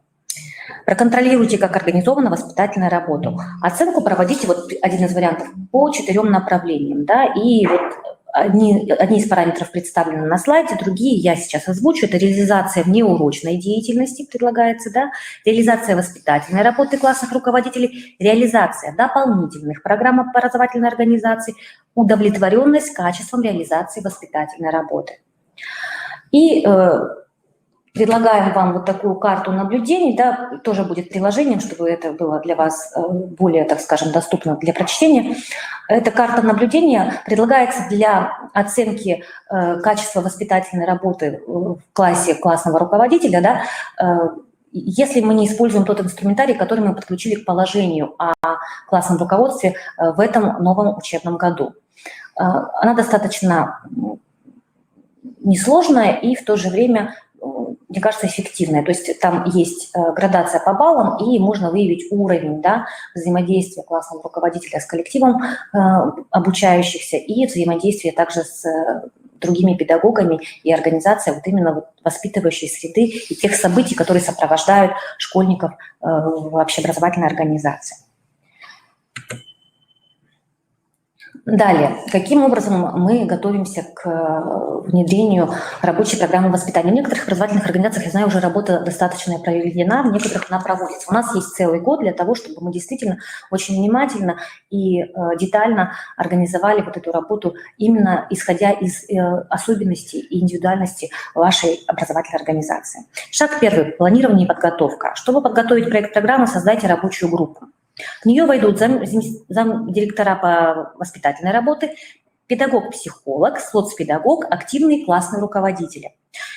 Проконтролируйте, как организована воспитательная работа. Оценку проводите, вот один из вариантов, по 4 направлениям, да, и вот одни из параметров представлены на слайде, другие я сейчас озвучу. Это реализация внеурочной деятельности предлагается, да, реализация воспитательной работы классных руководителей, реализация дополнительных программ образовательной организации, удовлетворенность качеством реализации воспитательной работы. И предлагаем вам вот такую карту наблюдений, да, тоже будет приложением, чтобы это было для вас более, так скажем, доступно для прочтения. Эта карта наблюдения предлагается для оценки качества воспитательной работы в классе классного руководителя, да, если мы не используем тот инструментарий, который мы подключили к положению о классном руководстве в этом новом учебном году. Она достаточно несложная и в то же время, мне кажется, эффективная. То есть там есть градация по баллам, и можно выявить уровень, да, взаимодействия классного руководителя с коллективом обучающихся и взаимодействия также с другими педагогами и организацией вот именно вот воспитывающей среды и тех событий, которые сопровождают школьников в общеобразовательной организации. Далее, каким образом мы готовимся к внедрению рабочей программы воспитания? В некоторых образовательных организациях, я знаю, уже работа достаточно проведена, в некоторых она проводится. У нас есть целый год для того, чтобы мы действительно очень внимательно и детально организовали вот эту работу, именно исходя из особенностей и индивидуальности вашей образовательной организации. Шаг первый – планирование и подготовка. Чтобы подготовить проект программы, создайте рабочую группу. В нее войдут замдиректора по воспитательной работе, педагог-психолог, соцпедагог, активные классные руководители.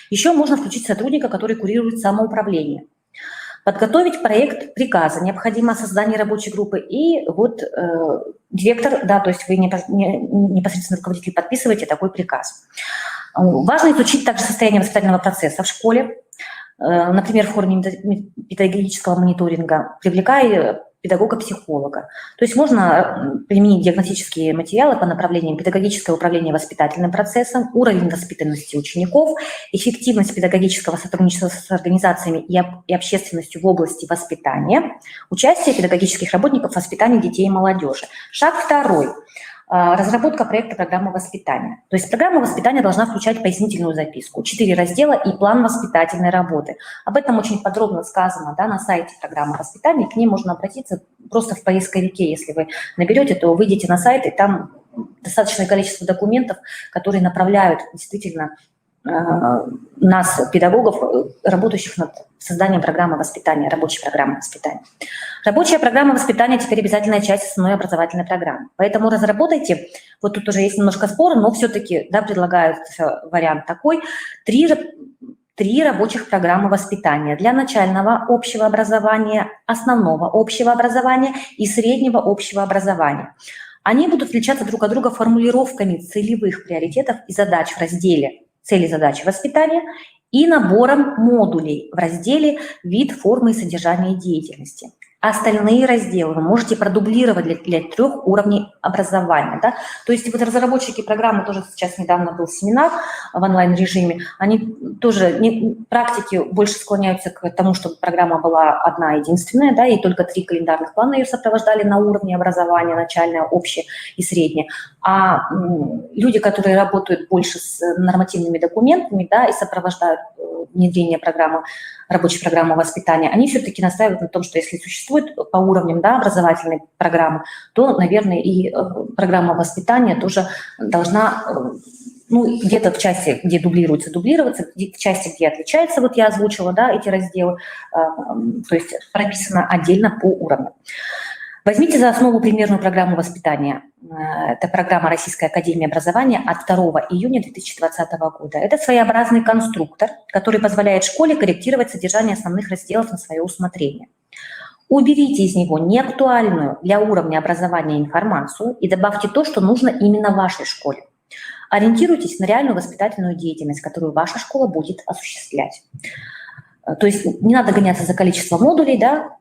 Еще можно включить сотрудника, который курирует самоуправление. Подготовить проект приказа, необходимо создание рабочей группы, и вот директор, да, то есть вы непосредственно руководитель подписываете такой приказ. Важно изучить также состояние воспитательного процесса в школе, например, в форме педагогического мониторинга, привлекая педагога-психолога. То есть можно применить диагностические материалы по направлениям педагогическое управление воспитательным процессом, уровень воспитанности учеников, эффективность педагогического сотрудничества с организациями и общественностью в области воспитания, участие педагогических работников в воспитании детей и молодежи. Шаг второй. Разработка проекта программы воспитания. То есть программа воспитания должна включать пояснительную записку, 4 раздела и план воспитательной работы. Об этом очень подробно сказано, да, на сайте программы воспитания. К ней можно обратиться просто в поисковике. Если вы наберете, то выйдете на сайт, и там достаточное количество документов, которые направляют действительно нас, педагогов, работающих над созданием программы воспитания, рабочей программы воспитания. Рабочая программа воспитания теперь обязательная часть основной образовательной программы. Поэтому разработайте, вот тут уже есть немножко спора, но все-таки, да, предлагается вариант такой, 3 рабочих программы воспитания для начального общего образования, основного общего образования и среднего общего образования. Они будут отличаться друг от друга формулировками целевых приоритетов и задач в разделе «Цели, задачи воспитания» и набором модулей в разделе «Вид, формы и содержание деятельности». Остальные разделы вы можете продублировать для 3 уровней образования. Да? То есть вот разработчики программы, тоже сейчас недавно был семинар в онлайн-режиме, они тоже практики больше склоняются к тому, чтобы программа была одна единственная, да, и только 3 календарных плана ее сопровождали на уровне образования, начальное, общее и среднее. А люди, которые работают больше с нормативными документами, да, и сопровождают внедрение программы, рабочей программы воспитания, они все-таки настаивают на том, что если существует по уровням, да, образовательной программы, то, наверное, и программа воспитания тоже должна, ну, где-то в части, где дублируется, в части, где отличается, вот я озвучила, да, эти разделы, то есть прописано отдельно по уровню. В Возьмите за основу примерную программу воспитания. Это программа Российской академии образования от 2 июня 2020 года. Это своеобразный конструктор, который позволяет школе корректировать содержание основных разделов на свое усмотрение. Уберите из него неактуальную для уровня образования информацию и добавьте то, что нужно именно вашей школе. Ориентируйтесь на реальную воспитательную деятельность, которую ваша школа будет осуществлять. То есть не надо гоняться за количеством модулей, да,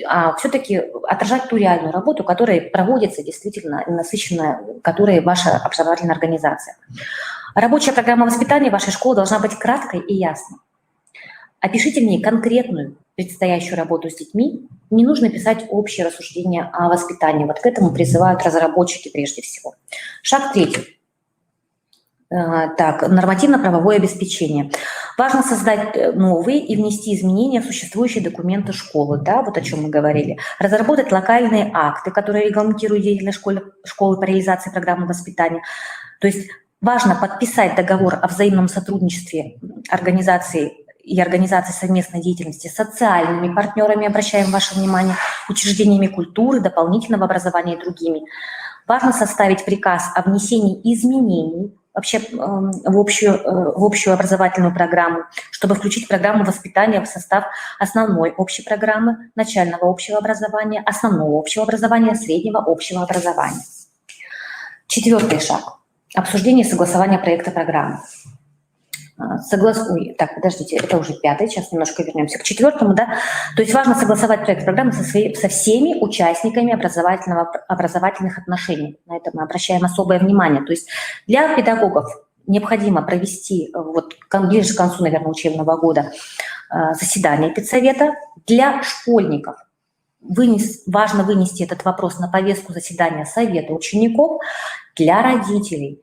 а все-таки отражать ту реальную работу, которая проводится действительно насыщенная, которой ваша образовательная организация. Рабочая программа воспитания вашей школы должна быть краткой и ясной. Опишите в ней конкретную предстоящую работу с детьми. Не нужно писать общие рассуждения о воспитании. Вот к этому призывают разработчики прежде всего. Шаг 3. Так, нормативно-правовое обеспечение. Важно создать новые и внести изменения в существующие документы школы, да, вот о чем мы говорили. Разработать локальные акты, которые регламентируют деятельность школы по реализации программы воспитания. То есть важно подписать договор о взаимном сотрудничестве организации совместной деятельности с социальными партнерами, обращаем ваше внимание, учреждениями культуры, дополнительного образования и другими. Важно составить приказ о внесении изменений вообще в общую образовательную программу, чтобы включить программу воспитания в состав основной общей программы, начального общего образования, основного общего образования, среднего общего образования. 4 шаг. Обсуждение и согласование проекта программы. Так, подождите, это уже 5, сейчас немножко вернемся к 4, да. То есть важно согласовать проект программы со всеми участниками образовательных отношений. На это мы обращаем особое внимание. То есть для педагогов необходимо провести вот ближе к концу, наверное, учебного года заседание педсовета. Для школьников важно вынести этот вопрос на повестку заседания совета учеников. Для родителей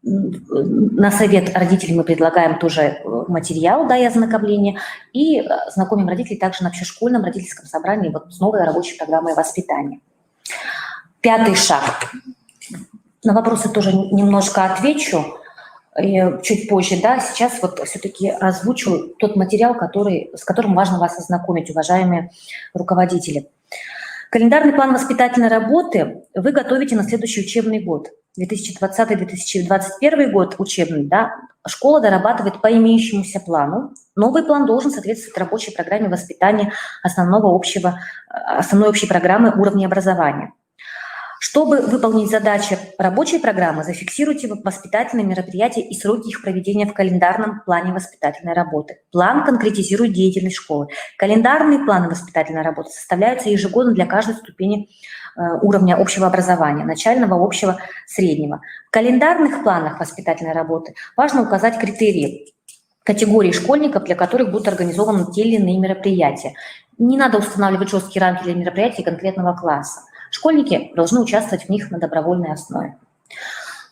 на совет родителей мы предлагаем тоже материал, да, и ознакомление, и знакомим родителей также на общешкольном родительском собрании вот с новой рабочей программой воспитания. 5 шаг. На вопросы тоже немножко отвечу чуть позже, да, сейчас вот все-таки озвучу тот материал, с которым важно вас ознакомить, уважаемые руководители. Календарный план воспитательной работы вы готовите на следующий учебный год. 2020-2021 год учебный, да, школа дорабатывает по имеющемуся плану. Новый план должен соответствовать рабочей программе воспитания основной общей программы уровня образования. Чтобы выполнить задачи рабочей программы, зафиксируйте воспитательные мероприятия и сроки их проведения в календарном плане воспитательной работы. План конкретизирует деятельность школы. Календарные планы воспитательной работы составляются ежегодно для каждой ступени уровня общего образования, начального, общего, среднего. В календарных планах воспитательной работы важно указать критерии категории школьников, для которых будут организованы те или иные мероприятия. Не надо устанавливать жесткие рамки для мероприятий конкретного класса. Школьники должны участвовать в них на добровольной основе.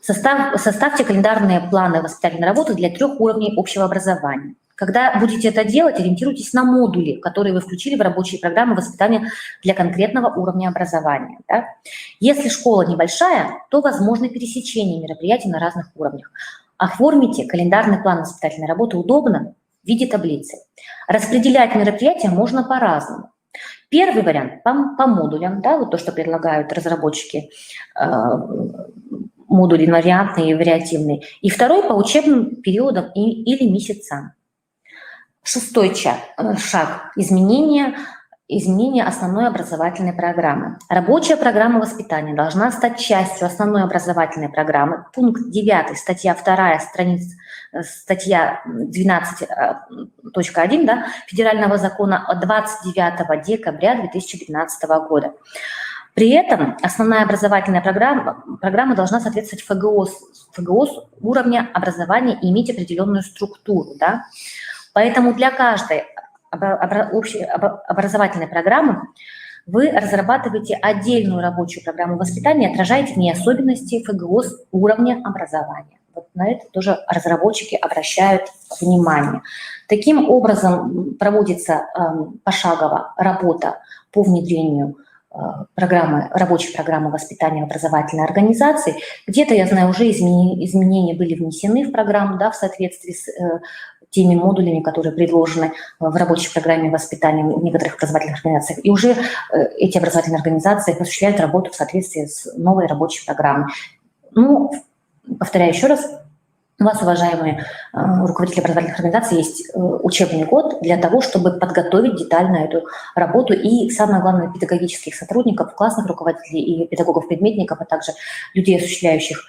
Составьте календарные планы воспитательной работы для 3 уровней общего образования. Когда будете это делать, ориентируйтесь на модули, которые вы включили в рабочие программы воспитания для конкретного уровня образования. Да? Если школа небольшая, то возможно пересечение мероприятий на разных уровнях. Оформите календарный план воспитательной работы удобно в виде таблицы. Распределять мероприятия можно по-разному. Первый вариант по модулям, да, вот то, что предлагают разработчики, модули вариантные и вариативные. И второй по учебным периодам или месяцам. 6 шаг – изменение основной образовательной программы. Рабочая программа воспитания должна стать частью основной образовательной программы. Пункт 9, статья 2, статья 12.1 да, Федерального закона от 29 декабря 2012 года. При этом основная образовательная программа должна соответствовать ФГОС уровня образования и иметь определенную структуру. Да? Поэтому для каждой общей образовательной программы вы разрабатываете отдельную рабочую программу воспитания, отражаете в ней особенности ФГОС уровня образования. Вот на это тоже разработчики обращают внимание. Таким образом проводится пошагово работа по внедрению рабочей программы воспитания образовательной организации. Где-то, я знаю, уже изменения были внесены в программу, да, в соответствии с теми модулями, которые предложены в рабочей программе воспитания в некоторых образовательных организациях. И уже эти образовательные организации осуществляют работу в соответствии с новой рабочей программой. Ну, повторяю еще раз, у вас, уважаемые руководители образовательных организаций, есть учебный год для того, чтобы подготовить детально эту работу и, самое главное, педагогических сотрудников, классных руководителей и педагогов-предметников, а также людей, осуществляющих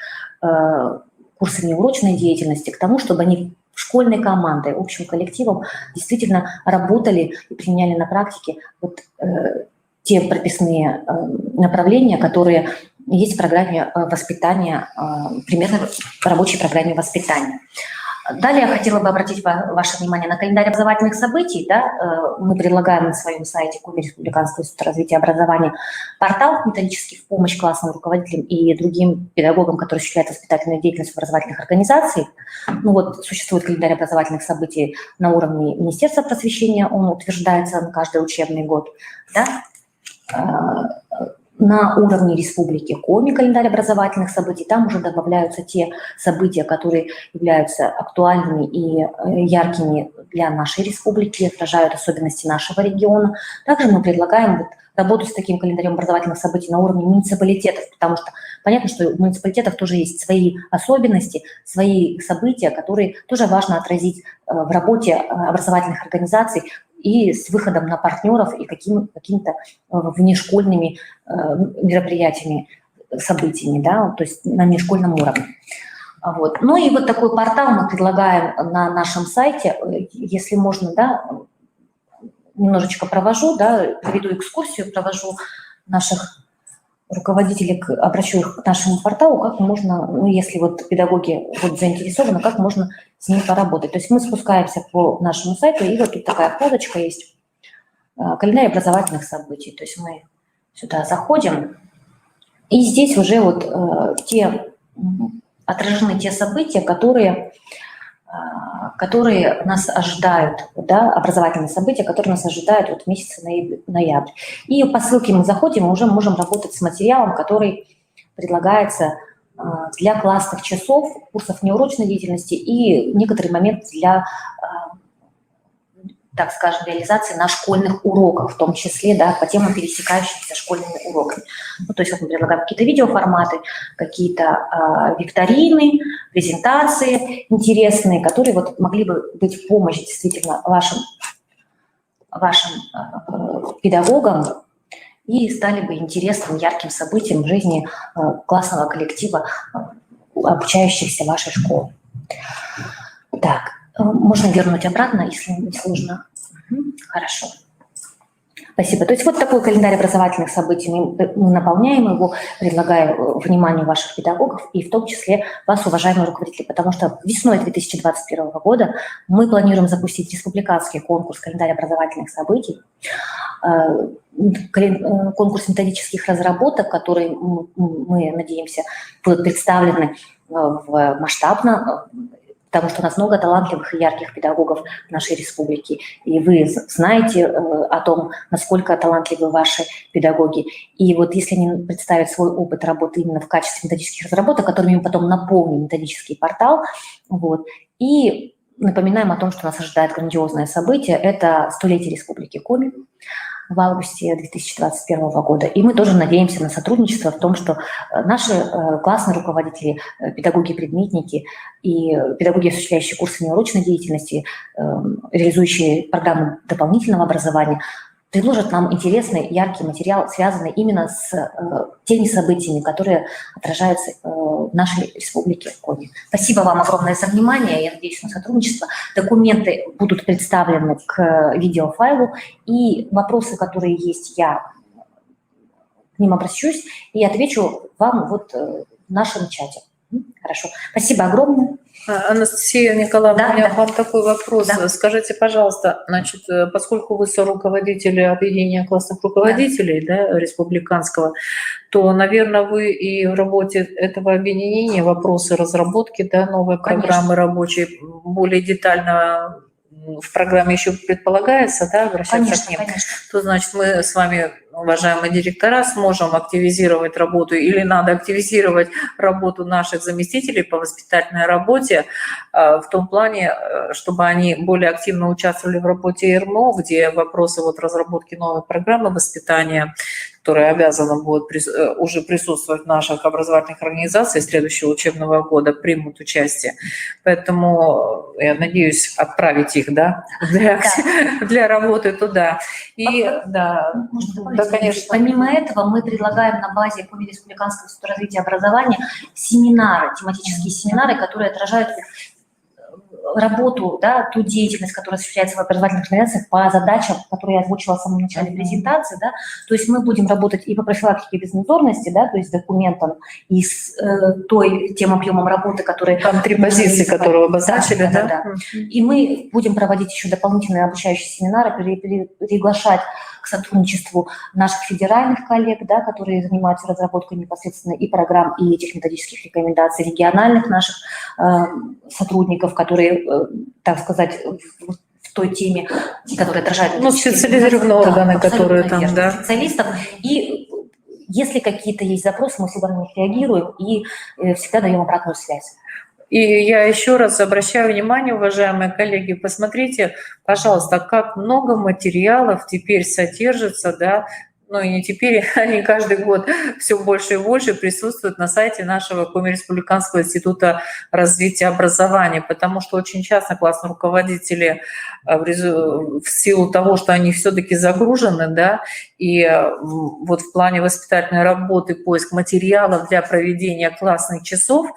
курсы внеурочной деятельности, к тому, чтобы они школьной командой, общим коллективом действительно работали и применяли на практике вот, те прописные направления, которые есть в программе воспитания, примерно в рабочей программе воспитания. Далее я хотела бы обратить ваше внимание на календарь образовательных событий. Да? Мы предлагаем на своем сайте Коми Республиканского института развития образования портал методический в помощь классным руководителям и другим педагогам, которые осуществляют воспитательную деятельность в образовательных организациях. Ну вот существует календарь образовательных событий на уровне Министерства просвещения, он утверждается на каждый учебный год. Да? На уровне республики Коми календарь образовательных событий, там уже добавляются те события, которые являются актуальными и яркими для нашей республики, отражают особенности нашего региона. Также мы предлагаем вот работу с таким календарем образовательных событий на уровне муниципалитетов, потому что понятно, что у муниципалитетов тоже есть свои особенности, свои события, которые тоже важно отразить в работе образовательных организаций, и с выходом на партнеров и какими-то внешкольными мероприятиями, событиями, да, то есть на внешкольном уровне. Вот. Ну и вот такой портал мы предлагаем на нашем сайте, если можно, да, немножечко провожу, да, проведу экскурсию, провожу наших руководителей, обращу их к нашему порталу, как можно, ну, если вот педагоги вот заинтересованы, как можно с ним поработать. То есть мы спускаемся по нашему сайту, и вот тут такая вкладочка есть, календарь образовательных событий. То есть мы сюда заходим, и здесь уже вот отражены те события, которые нас ожидают, да, образовательные события, которые нас ожидают вот в месяце ноябрь. И по ссылке мы заходим, и уже можем работать с материалом, который предлагается для классных часов, курсов неурочной деятельности и некоторый момент для, так скажем, реализации на школьных уроках, в том числе, да, по темам, пересекающимся школьными уроками. Ну, то есть вот мы предлагаем какие-то видеоформаты, какие-то викторины, презентации интересные, которые вот могли бы быть в помощь действительно вашим педагогам и стали бы интересным, ярким событием в жизни классного коллектива, обучающихся в вашей школе. Так, можно вернуть обратно, если не сложно. Хорошо. Спасибо. То есть вот такой календарь образовательных событий. Мы наполняем его, предлагая вниманию ваших педагогов и в том числе вас, уважаемые руководители, потому что весной 2021 года мы планируем запустить республиканский конкурс «Календарь образовательных событий», конкурс методических разработок, которые, мы надеемся, будут представлены масштабно, потому что у нас много талантливых и ярких педагогов в нашей республике. И вы знаете о том, насколько талантливы ваши педагоги. И вот если они представят свой опыт работы именно в качестве методических разработок, которыми мы потом наполним методический портал, вот, и напоминаем о том, что нас ожидает грандиозное событие, это 100-летие Республики Коми в августе 2021 года. И мы тоже надеемся на сотрудничество в том, что наши классные руководители, педагоги-предметники и педагоги, осуществляющие курсы неурочной деятельности, реализующие программы дополнительного образования, предложат нам интересный, яркий материал, связанный именно с теми событиями, которые отражаются в нашей республике Коми. Спасибо вам огромное за внимание. Я надеюсь на сотрудничество. Документы будут представлены к видеофайлу, и вопросы, которые есть, я к ним обращусь и отвечу вам вот в нашем чате. Хорошо. Спасибо огромное. Анастасия Николаевна, Да, у меня да. к вам такой вопрос. Да. Скажите, пожалуйста, значит, поскольку вы соруководители объединения классных руководителей, да, республиканского, то, наверное, вы и в работе этого объединения вопросы разработки, да, новой программы рабочей более детально в программе еще предполагается, да, обращаться к ним. Конечно. То, значит, мы с вами уважаемые директора, сможем активизировать работу или надо активизировать работу наших заместителей по воспитательной работе в том плане, чтобы они более активно участвовали в работе ИРМО, где вопросы вот разработки новой программы воспитания, которая обязана будет уже присутствовать в наших образовательных организациях следующего учебного года, примут участие. Поэтому я надеюсь отправить их, да, для работы туда. И да, конечно. Помимо этого мы предлагаем на базе Коми Республиканского института развития образования семинары, тематические семинары, которые отражают работу, да, ту деятельность, которая осуществляется в образовательных организациях по задачам, которые я озвучила в самом начале презентации, да, то есть мы будем работать и по профилактике безнадзорности, да, то есть документам, и с тем объемом работы, которые... Там 3 позиции, которые обозначили, да? И мы будем проводить еще дополнительные обучающие семинары, приглашать к сотрудничеству наших федеральных коллег, да, которые занимаются разработкой непосредственно и программ, и этих методических рекомендаций, региональных наших сотрудников, которые, так сказать, в той теме, которая отражает... Ну, специализированные органы, которые там, да. Специалистов. И если какие-то есть запросы, мы всегда на них реагируем и всегда даем обратную связь. И я еще раз обращаю внимание, уважаемые коллеги, посмотрите, пожалуйста, как много материалов теперь содержится, да, ну и не теперь, они каждый год все больше и больше присутствуют на сайте нашего Коми Республиканского института развития образования, потому что очень часто классные руководители в силу того, что они все-таки загружены, да, и вот в плане воспитательной работы, поиск материалов для проведения классных часов,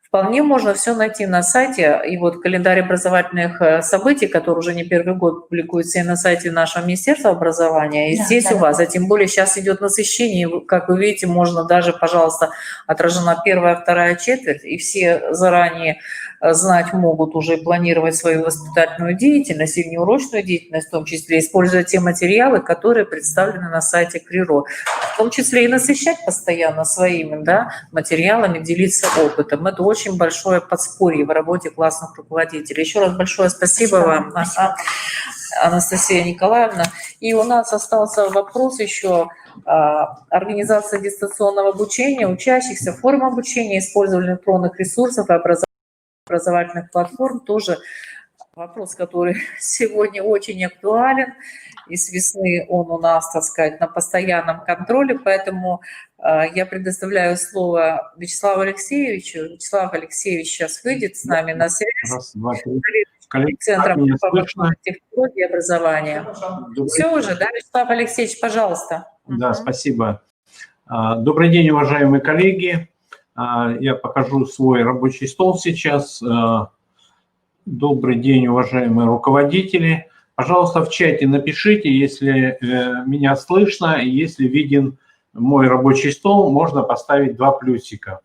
вполне можно все найти на сайте. И вот календарь образовательных событий, который уже не первый год публикуется и на сайте нашего Министерства образования, и да, здесь да, у вас, а тем более сейчас идет насыщение, как вы видите, можно даже, пожалуйста, отражена 1-я, 2-я четверть, и все заранее знать могут уже планировать свою воспитательную деятельность и внеурочную деятельность, в том числе используя те материалы, которые представлены на сайте КРИРО, в том числе и насыщать постоянно своими, да, материалами, делиться опытом. Это очень большое подспорье в работе классных руководителей. Еще раз большое спасибо вам, Анастасия Николаевна. И у нас остался вопрос еще. Организация дистанционного обучения учащихся, форма обучения, использование электронных ресурсов и образовательных платформ. Тоже вопрос, который сегодня очень актуален. И с весны он у нас, так сказать, на постоянном контроле. Поэтому я предоставляю слово Вячеславу Алексеевичу. Вячеслав Алексеевич сейчас выйдет с нами на связь. Раз, два, три. Центром технологии и образования. Все уже, да, Вячеслав Алексеевич, пожалуйста. Да, спасибо. Добрый день, уважаемые коллеги. Я покажу свой рабочий стол сейчас. Добрый день, уважаемые руководители. Пожалуйста, в чате напишите, если меня слышно, и если виден мой рабочий стол, можно поставить 2 плюсика.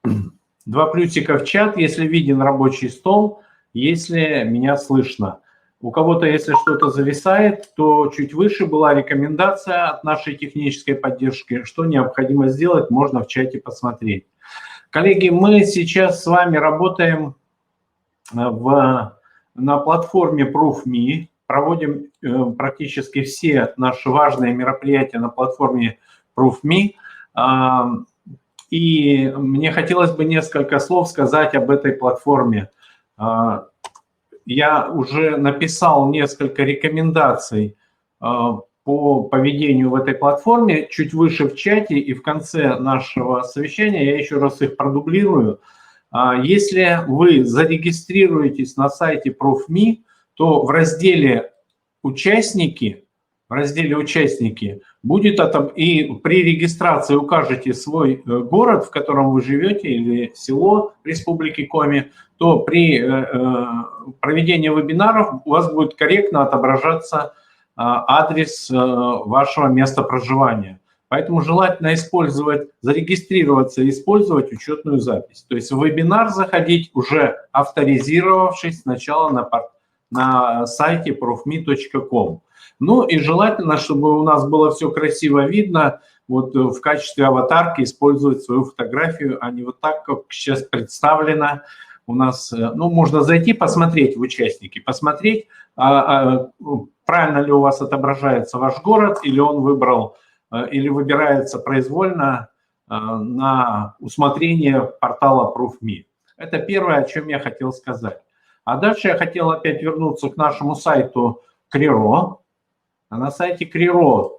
2 плюсика в чат, если виден рабочий стол, если меня слышно. У кого-то, если что-то зависает, то чуть выше была рекомендация от нашей технической поддержки, что необходимо сделать, можно в чате посмотреть. Коллеги, мы сейчас с вами работаем на платформе ProofMe, проводим практически все наши важные мероприятия на платформе ProofMe. И мне хотелось бы несколько слов сказать об этой платформе. Я уже написал несколько рекомендаций по поведению в этой платформе, чуть выше в чате, и в конце нашего совещания я еще раз их продублирую. Если вы зарегистрируетесь на сайте ProofMe, то в разделе «Участники», будет и при регистрации укажете свой город, в котором вы живете, или село Республики Коми, то при проведении вебинаров у вас будет корректно отображаться адрес вашего места проживания. Поэтому желательно зарегистрироваться и использовать учетную запись. То есть в вебинар заходить, уже авторизировавшись сначала на сайте proofme.com. Ну и желательно, чтобы у нас было все красиво видно, вот в качестве аватарки использовать свою фотографию, а не вот так, как сейчас представлено у нас. Ну, можно зайти, посмотреть в участники, посмотреть, правильно ли у вас отображается ваш город, или он выбрал, или выбирается произвольно на усмотрение портала Proof.me. Это первое, о чем я хотел сказать. А дальше я хотел опять вернуться к нашему сайту Крiro. На сайте Крiro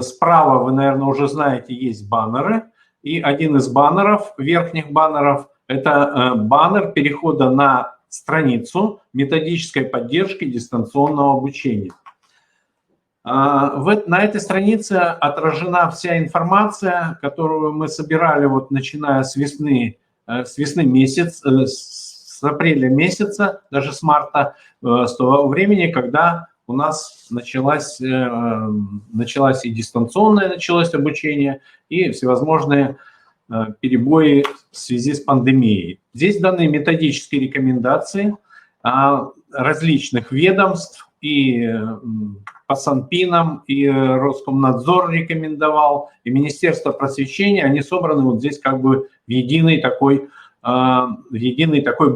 справа, вы, наверное, уже знаете, есть баннеры. И один из баннеров, верхних баннеров, это баннер перехода на страницу методической поддержки дистанционного обучения. На этой странице отражена вся информация, которую мы собирали, вот, начиная с весны месяца, с апреля месяца, даже с марта, с того времени, когда у нас началось и дистанционное началось обучение, и всевозможные перебои в связи с пандемией. Здесь даны методические рекомендации различных ведомств, и по Санпинам, и Роскомнадзор рекомендовал, и Министерство просвещения, они собраны вот здесь как бы в единый такой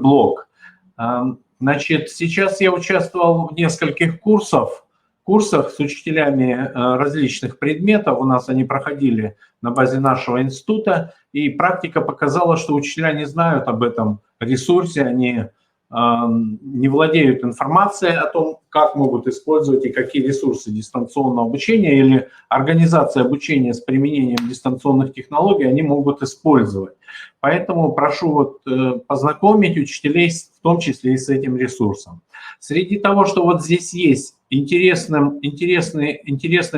блок. Значит, сейчас я участвовал в нескольких курсах с учителями различных предметов. У нас они проходили на базе нашего института, и практика показала, что учителя не знают об этом ресурсе, они не владеют информацией о том, как могут использовать и какие ресурсы дистанционного обучения или организация обучения с применением дистанционных технологий они могут использовать. Поэтому прошу вот познакомить учителей, в том числе и с этим ресурсом. Среди того, что вот здесь есть, интересным,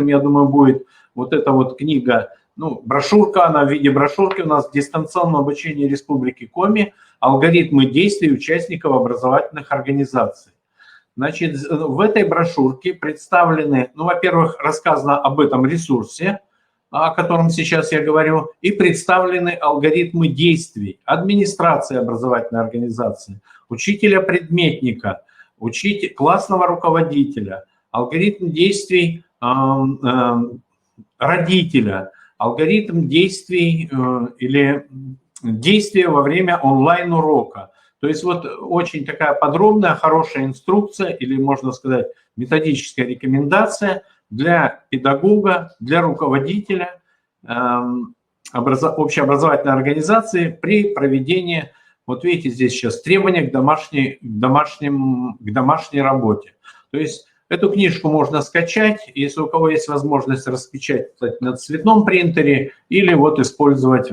я думаю, будет вот эта вот книга, ну, брошюрка, она в виде брошюрки у нас «Дистанционное обучение Республики Коми. Алгоритмы действий участников образовательных организаций». Значит, в этой брошюрке представлены, ну, во-первых, рассказано об этом ресурсе, о котором сейчас я говорю, и представлены алгоритмы действий администрации образовательной организации, учителя-предметника, классного руководителя, алгоритм действий родителя, алгоритм действий или действия во время онлайн-урока. То есть вот очень такая подробная, хорошая инструкция, или, можно сказать, методическая рекомендация для педагога, для руководителя общеобразовательной организации при проведении, вот видите, здесь сейчас требования к домашней работе. То есть эту книжку можно скачать, если у кого есть возможность распечатать на цветном принтере или вот использовать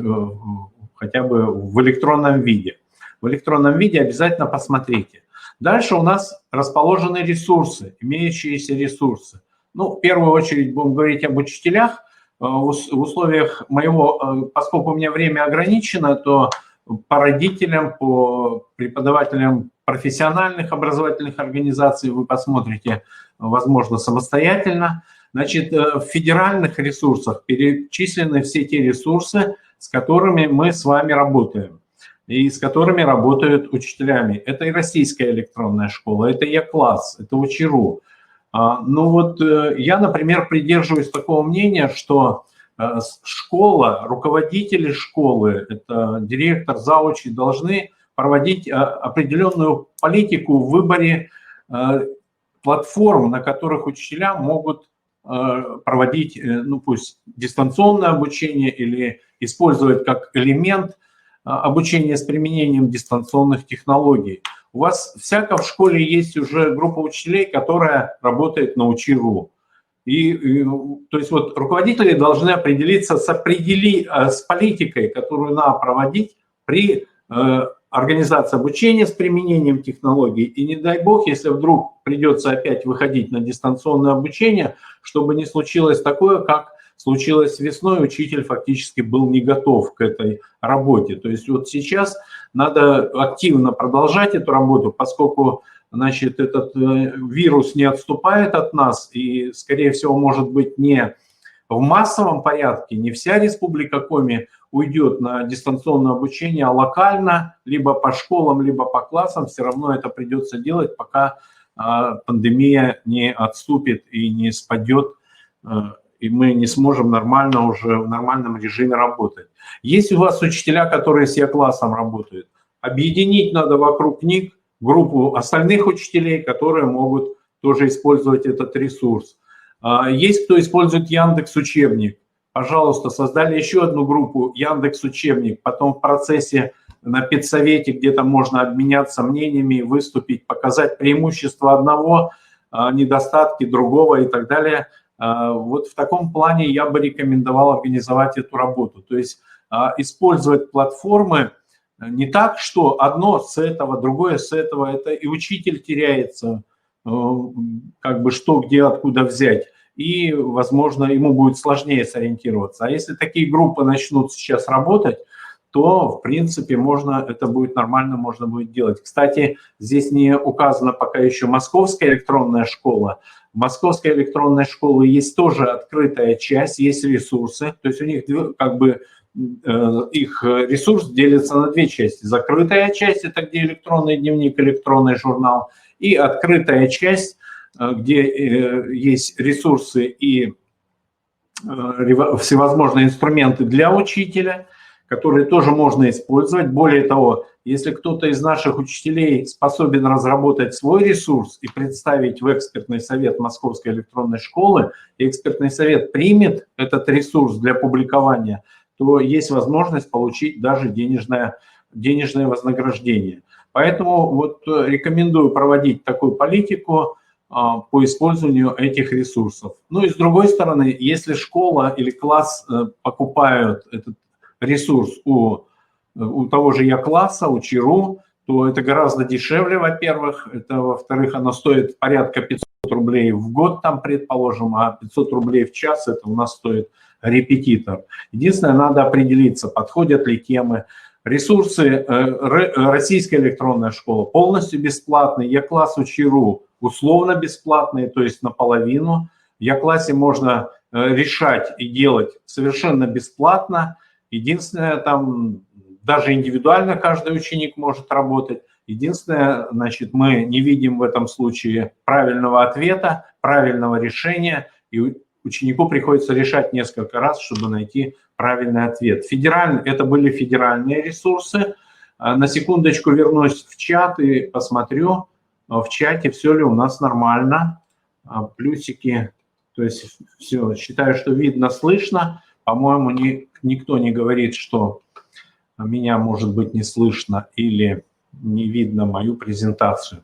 хотя бы в электронном виде. В электронном виде обязательно посмотрите. Дальше у нас расположены ресурсы, имеющиеся ресурсы. Ну, в первую очередь будем говорить об учителях. В условиях моего, поскольку у меня время ограничено, то по родителям, по преподавателям профессиональных образовательных организаций вы посмотрите, возможно, самостоятельно. Значит, в федеральных ресурсах перечислены все те ресурсы, с которыми мы с вами работаем и с которыми работают учителями. Это и российская электронная школа, это Е-класс, это Учи.ру. Ну вот я, например, придерживаюсь такого мнения, что школа, руководители школы, это директор, заучи, должны проводить определенную политику в выборе платформ, на которых учителя могут проводить, ну пусть дистанционное обучение или использовать как элемент обучения с применением дистанционных технологий. У вас всяко в школе есть уже группа учителей, которая работает на Учи.ру. То есть вот руководители должны определиться с политикой, которую надо проводить при организации обучения с применением технологий. И не дай бог, если вдруг придется опять выходить на дистанционное обучение, чтобы не случилось такое, как случилось весной, учитель фактически был не готов к этой работе. То есть вот сейчас надо активно продолжать эту работу, поскольку, значит, этот вирус не отступает от нас и, скорее всего, может быть, не в массовом порядке, не вся Республика Коми уйдет на дистанционное обучение, а локально, либо по школам, либо по классам, все равно это придется делать, пока пандемия не отступит и не спадет, и мы не сможем нормально уже в нормальном режиме работать. Есть у вас учителя, которые с Е-классом работают, объединить надо вокруг них группу остальных учителей, которые могут тоже использовать этот ресурс. Есть кто использует Яндекс.Учебник. Пожалуйста, создали еще одну группу Яндекс.Учебник. Потом в процессе на педсовете где-то можно обменяться мнениями, выступить, показать преимущества одного, недостатки другого и так далее. Вот в таком плане я бы рекомендовал организовать эту работу. То есть использовать платформы не так, что одно с этого, другое с этого, это и учитель теряется, как бы что, где, откуда взять, и, возможно, ему будет сложнее сориентироваться. А если такие группы начнут сейчас работать, то, в принципе, можно, это будет нормально, можно будет делать. Кстати, здесь не указана пока еще Московская электронная школа. В Московской электронной школы есть тоже открытая часть, есть ресурсы, то есть у них как бы их ресурс делится на две части. Закрытая часть – это где электронный дневник, электронный журнал, и открытая часть, где есть ресурсы и всевозможные инструменты для учителя, которые тоже можно использовать. Более того, если кто-то из наших учителей способен разработать свой ресурс и представить в экспертный совет Московской электронной школы, и экспертный совет примет этот ресурс для публикования, то есть возможность получить даже денежное вознаграждение. Поэтому вот рекомендую проводить такую политику по использованию этих ресурсов. Ну и с другой стороны, если школа или класс покупают этот ресурс у того же Я-класса, у ЧИРУ, то это гораздо дешевле, во-первых. Это, во-вторых, оно стоит порядка 500 рублей в год, там, предположим, а 500 рублей в час это у нас стоит репетитор. Единственное, надо определиться, подходят ли темы. Ресурсы Российская электронная школа полностью бесплатные, Я-класс у ЧИРУ условно бесплатные, то есть наполовину. В Я-классе можно решать и делать совершенно бесплатно. Единственное, там даже индивидуально каждый ученик может работать. Единственное, значит, мы не видим в этом случае правильного ответа, правильного решения, и ученику приходится решать несколько раз, чтобы найти правильный ответ. Это были федеральные ресурсы. На секундочку вернусь в чат и посмотрю в чате, все ли у нас нормально. Плюсики, то есть все, считаю, что видно, слышно. По-моему, никто не говорит, что меня, может быть, не слышно или не видно мою презентацию.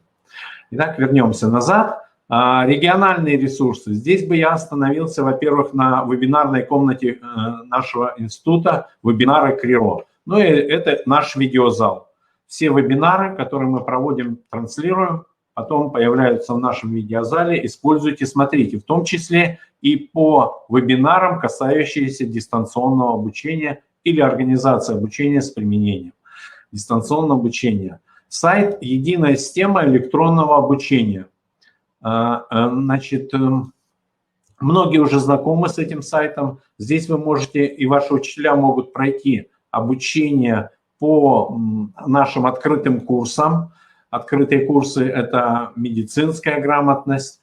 Итак, вернемся назад. Региональные ресурсы. Здесь бы я остановился, во-первых, на вебинарной комнате нашего института, вебинары КРИРО. Ну и это наш видеозал. Все вебинары, которые мы проводим, транслируем, потом появляются в нашем видеозале. Используйте, смотрите, в том числе и по вебинарам, касающиеся дистанционного обучения или организации обучения с применением дистанционного обучения. Сайт «Единая система электронного обучения». Значит, многие уже знакомы с этим сайтом. Здесь вы можете, и ваши учителя могут пройти обучение по нашим открытым курсам. Открытые курсы – это медицинская грамотность,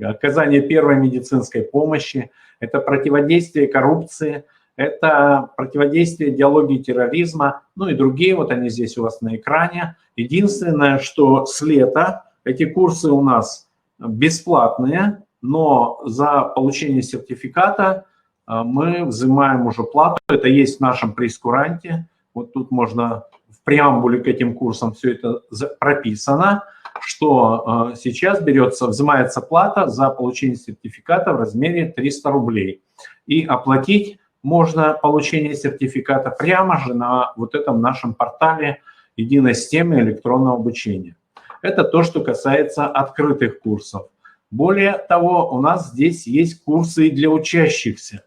оказание первой медицинской помощи, это противодействие коррупции, это противодействие идеологии терроризма, ну и другие, вот они здесь у вас на экране. Единственное, что с лета эти курсы у нас бесплатные, но за получение сертификата мы взимаем уже плату. Это есть в нашем прейскуранте. Вот тут можно в преамбуле к этим курсам все это прописано, что сейчас взимается плата за получение сертификата в размере 300 рублей. И оплатить можно получение сертификата прямо же на вот этом нашем портале «Единой системы электронного обучения». Это то, что касается открытых курсов. Более того, у нас здесь есть курсы для учащихся.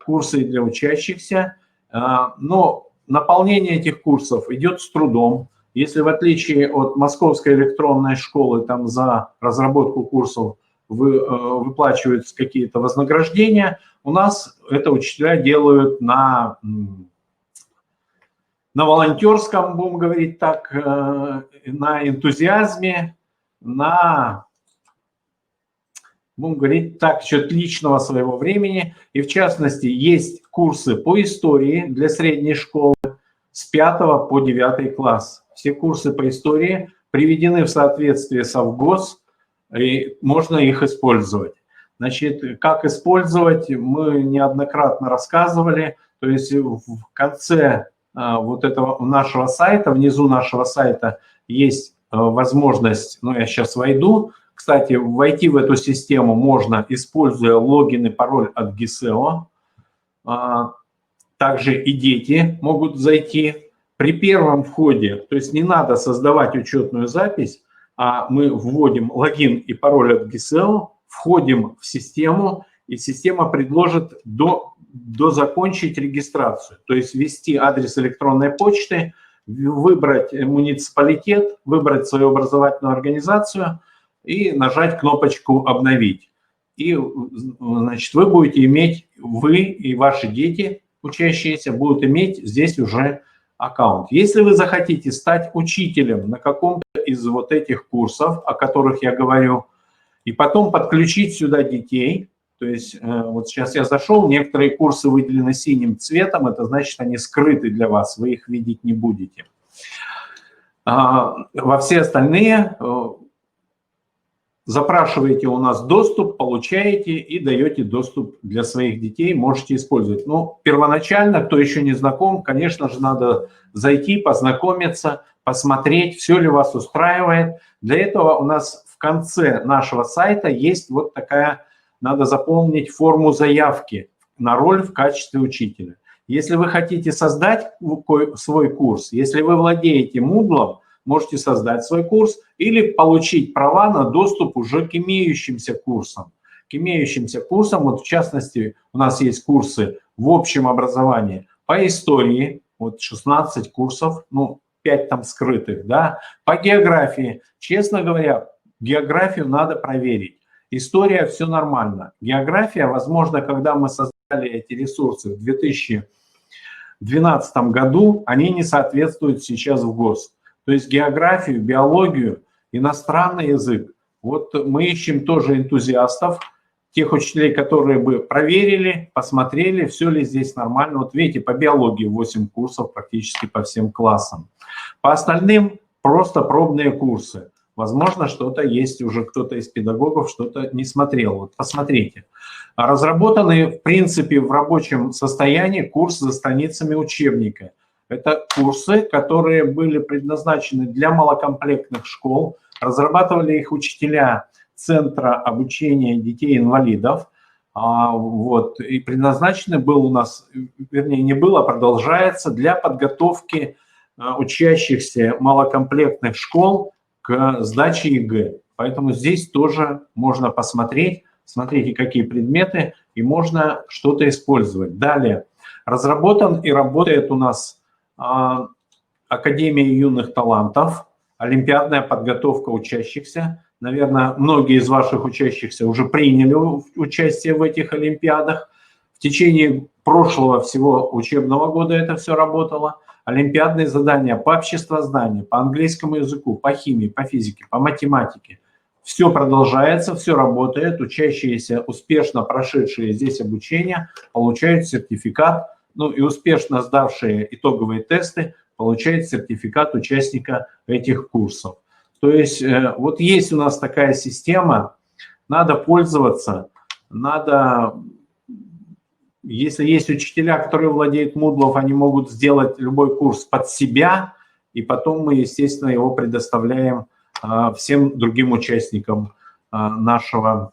Курсы для учащихся, но наполнение этих курсов идет с трудом. Если в отличие от Московской электронной школы, там за разработку курсов выплачиваются какие-то вознаграждения, у нас это учителя делают на волонтерском, будем говорить так, на энтузиазме, будем говорить так, счет личного своего времени. И в частности, есть курсы по истории для средней школы с 5 по 9 класс. Все курсы по истории приведены в соответствие с Совгос, и можно их использовать. Значит, как использовать, мы неоднократно рассказывали. То есть в конце вот этого нашего сайта, внизу нашего сайта есть возможность, ну я сейчас войду. Кстати, войти в эту систему можно, используя логин и пароль от ГИСЭО. Также и дети могут зайти. При первом входе, то есть не надо создавать учетную запись, а мы вводим логин и пароль от ГИСЭО, входим в систему, и система предложит закончить регистрацию. То есть ввести адрес электронной почты, выбрать муниципалитет, выбрать свою образовательную организацию и нажать кнопочку «Обновить». И, значит, вы будете иметь, вы и ваши дети, учащиеся, будут иметь здесь уже аккаунт. Если вы захотите стать учителем на каком-то из вот этих курсов, о которых я говорю, и потом подключить сюда детей, то есть вот сейчас я зашел, некоторые курсы выделены синим цветом, это значит, они скрыты для вас, вы их видеть не будете. Во все остальные запрашиваете у нас доступ, получаете и даете доступ для своих детей, можете использовать. Но первоначально, кто еще не знаком, конечно же, надо зайти, познакомиться, посмотреть, все ли вас устраивает. Для этого у нас в конце нашего сайта есть вот такая, надо заполнить форму заявки на роль в качестве учителя. Если вы хотите создать свой курс, если вы владеете Moodle, можете создать свой курс или получить права на доступ уже к имеющимся курсам. К имеющимся курсам, вот в частности, у нас есть курсы в общем образовании по истории, вот 16 курсов, ну, 5 там скрытых, да, по географии. Честно говоря, географию надо проверить. История, все нормально. География, возможно, когда мы создали эти ресурсы в 2012 году, они не соответствуют сейчас в ГОС. То есть географию, биологию, иностранный язык. Вот мы ищем тоже энтузиастов, тех учителей, которые бы проверили, посмотрели, все ли здесь нормально. Вот видите, по биологии 8 курсов практически по всем классам. По остальным просто пробные курсы. Возможно, что-то есть уже, кто-то из педагогов что-то не смотрел. Вот посмотрите. Разработаны, в принципе, в рабочем состоянии курс за страницами учебника. Это курсы, которые были предназначены для малокомплектных школ. Разрабатывали их учителя Центра обучения детей-инвалидов. Вот, и предназначены был у нас, вернее, не было, а продолжается для подготовки учащихся малокомплектных школ к сдаче ЕГЭ. Поэтому здесь тоже можно посмотреть, смотрите, какие предметы, и можно что-то использовать. Далее, разработан и работает у нас Академия юных талантов, олимпиадная подготовка учащихся. Наверное, многие из ваших учащихся уже приняли участие в этих олимпиадах. В течение прошлого всего учебного года это все работало. Олимпиадные задания по обществознанию, по английскому языку, по химии, по физике, по математике. Все продолжается, все работает. Учащиеся, успешно прошедшие здесь обучение, получают сертификат. Ну и успешно сдавшие итоговые тесты получают сертификат участника этих курсов. То есть вот есть у нас такая система, надо пользоваться, надо, если есть учителя, которые владеют Moodle, они могут сделать любой курс под себя, и потом мы, естественно, его предоставляем всем другим участникам нашего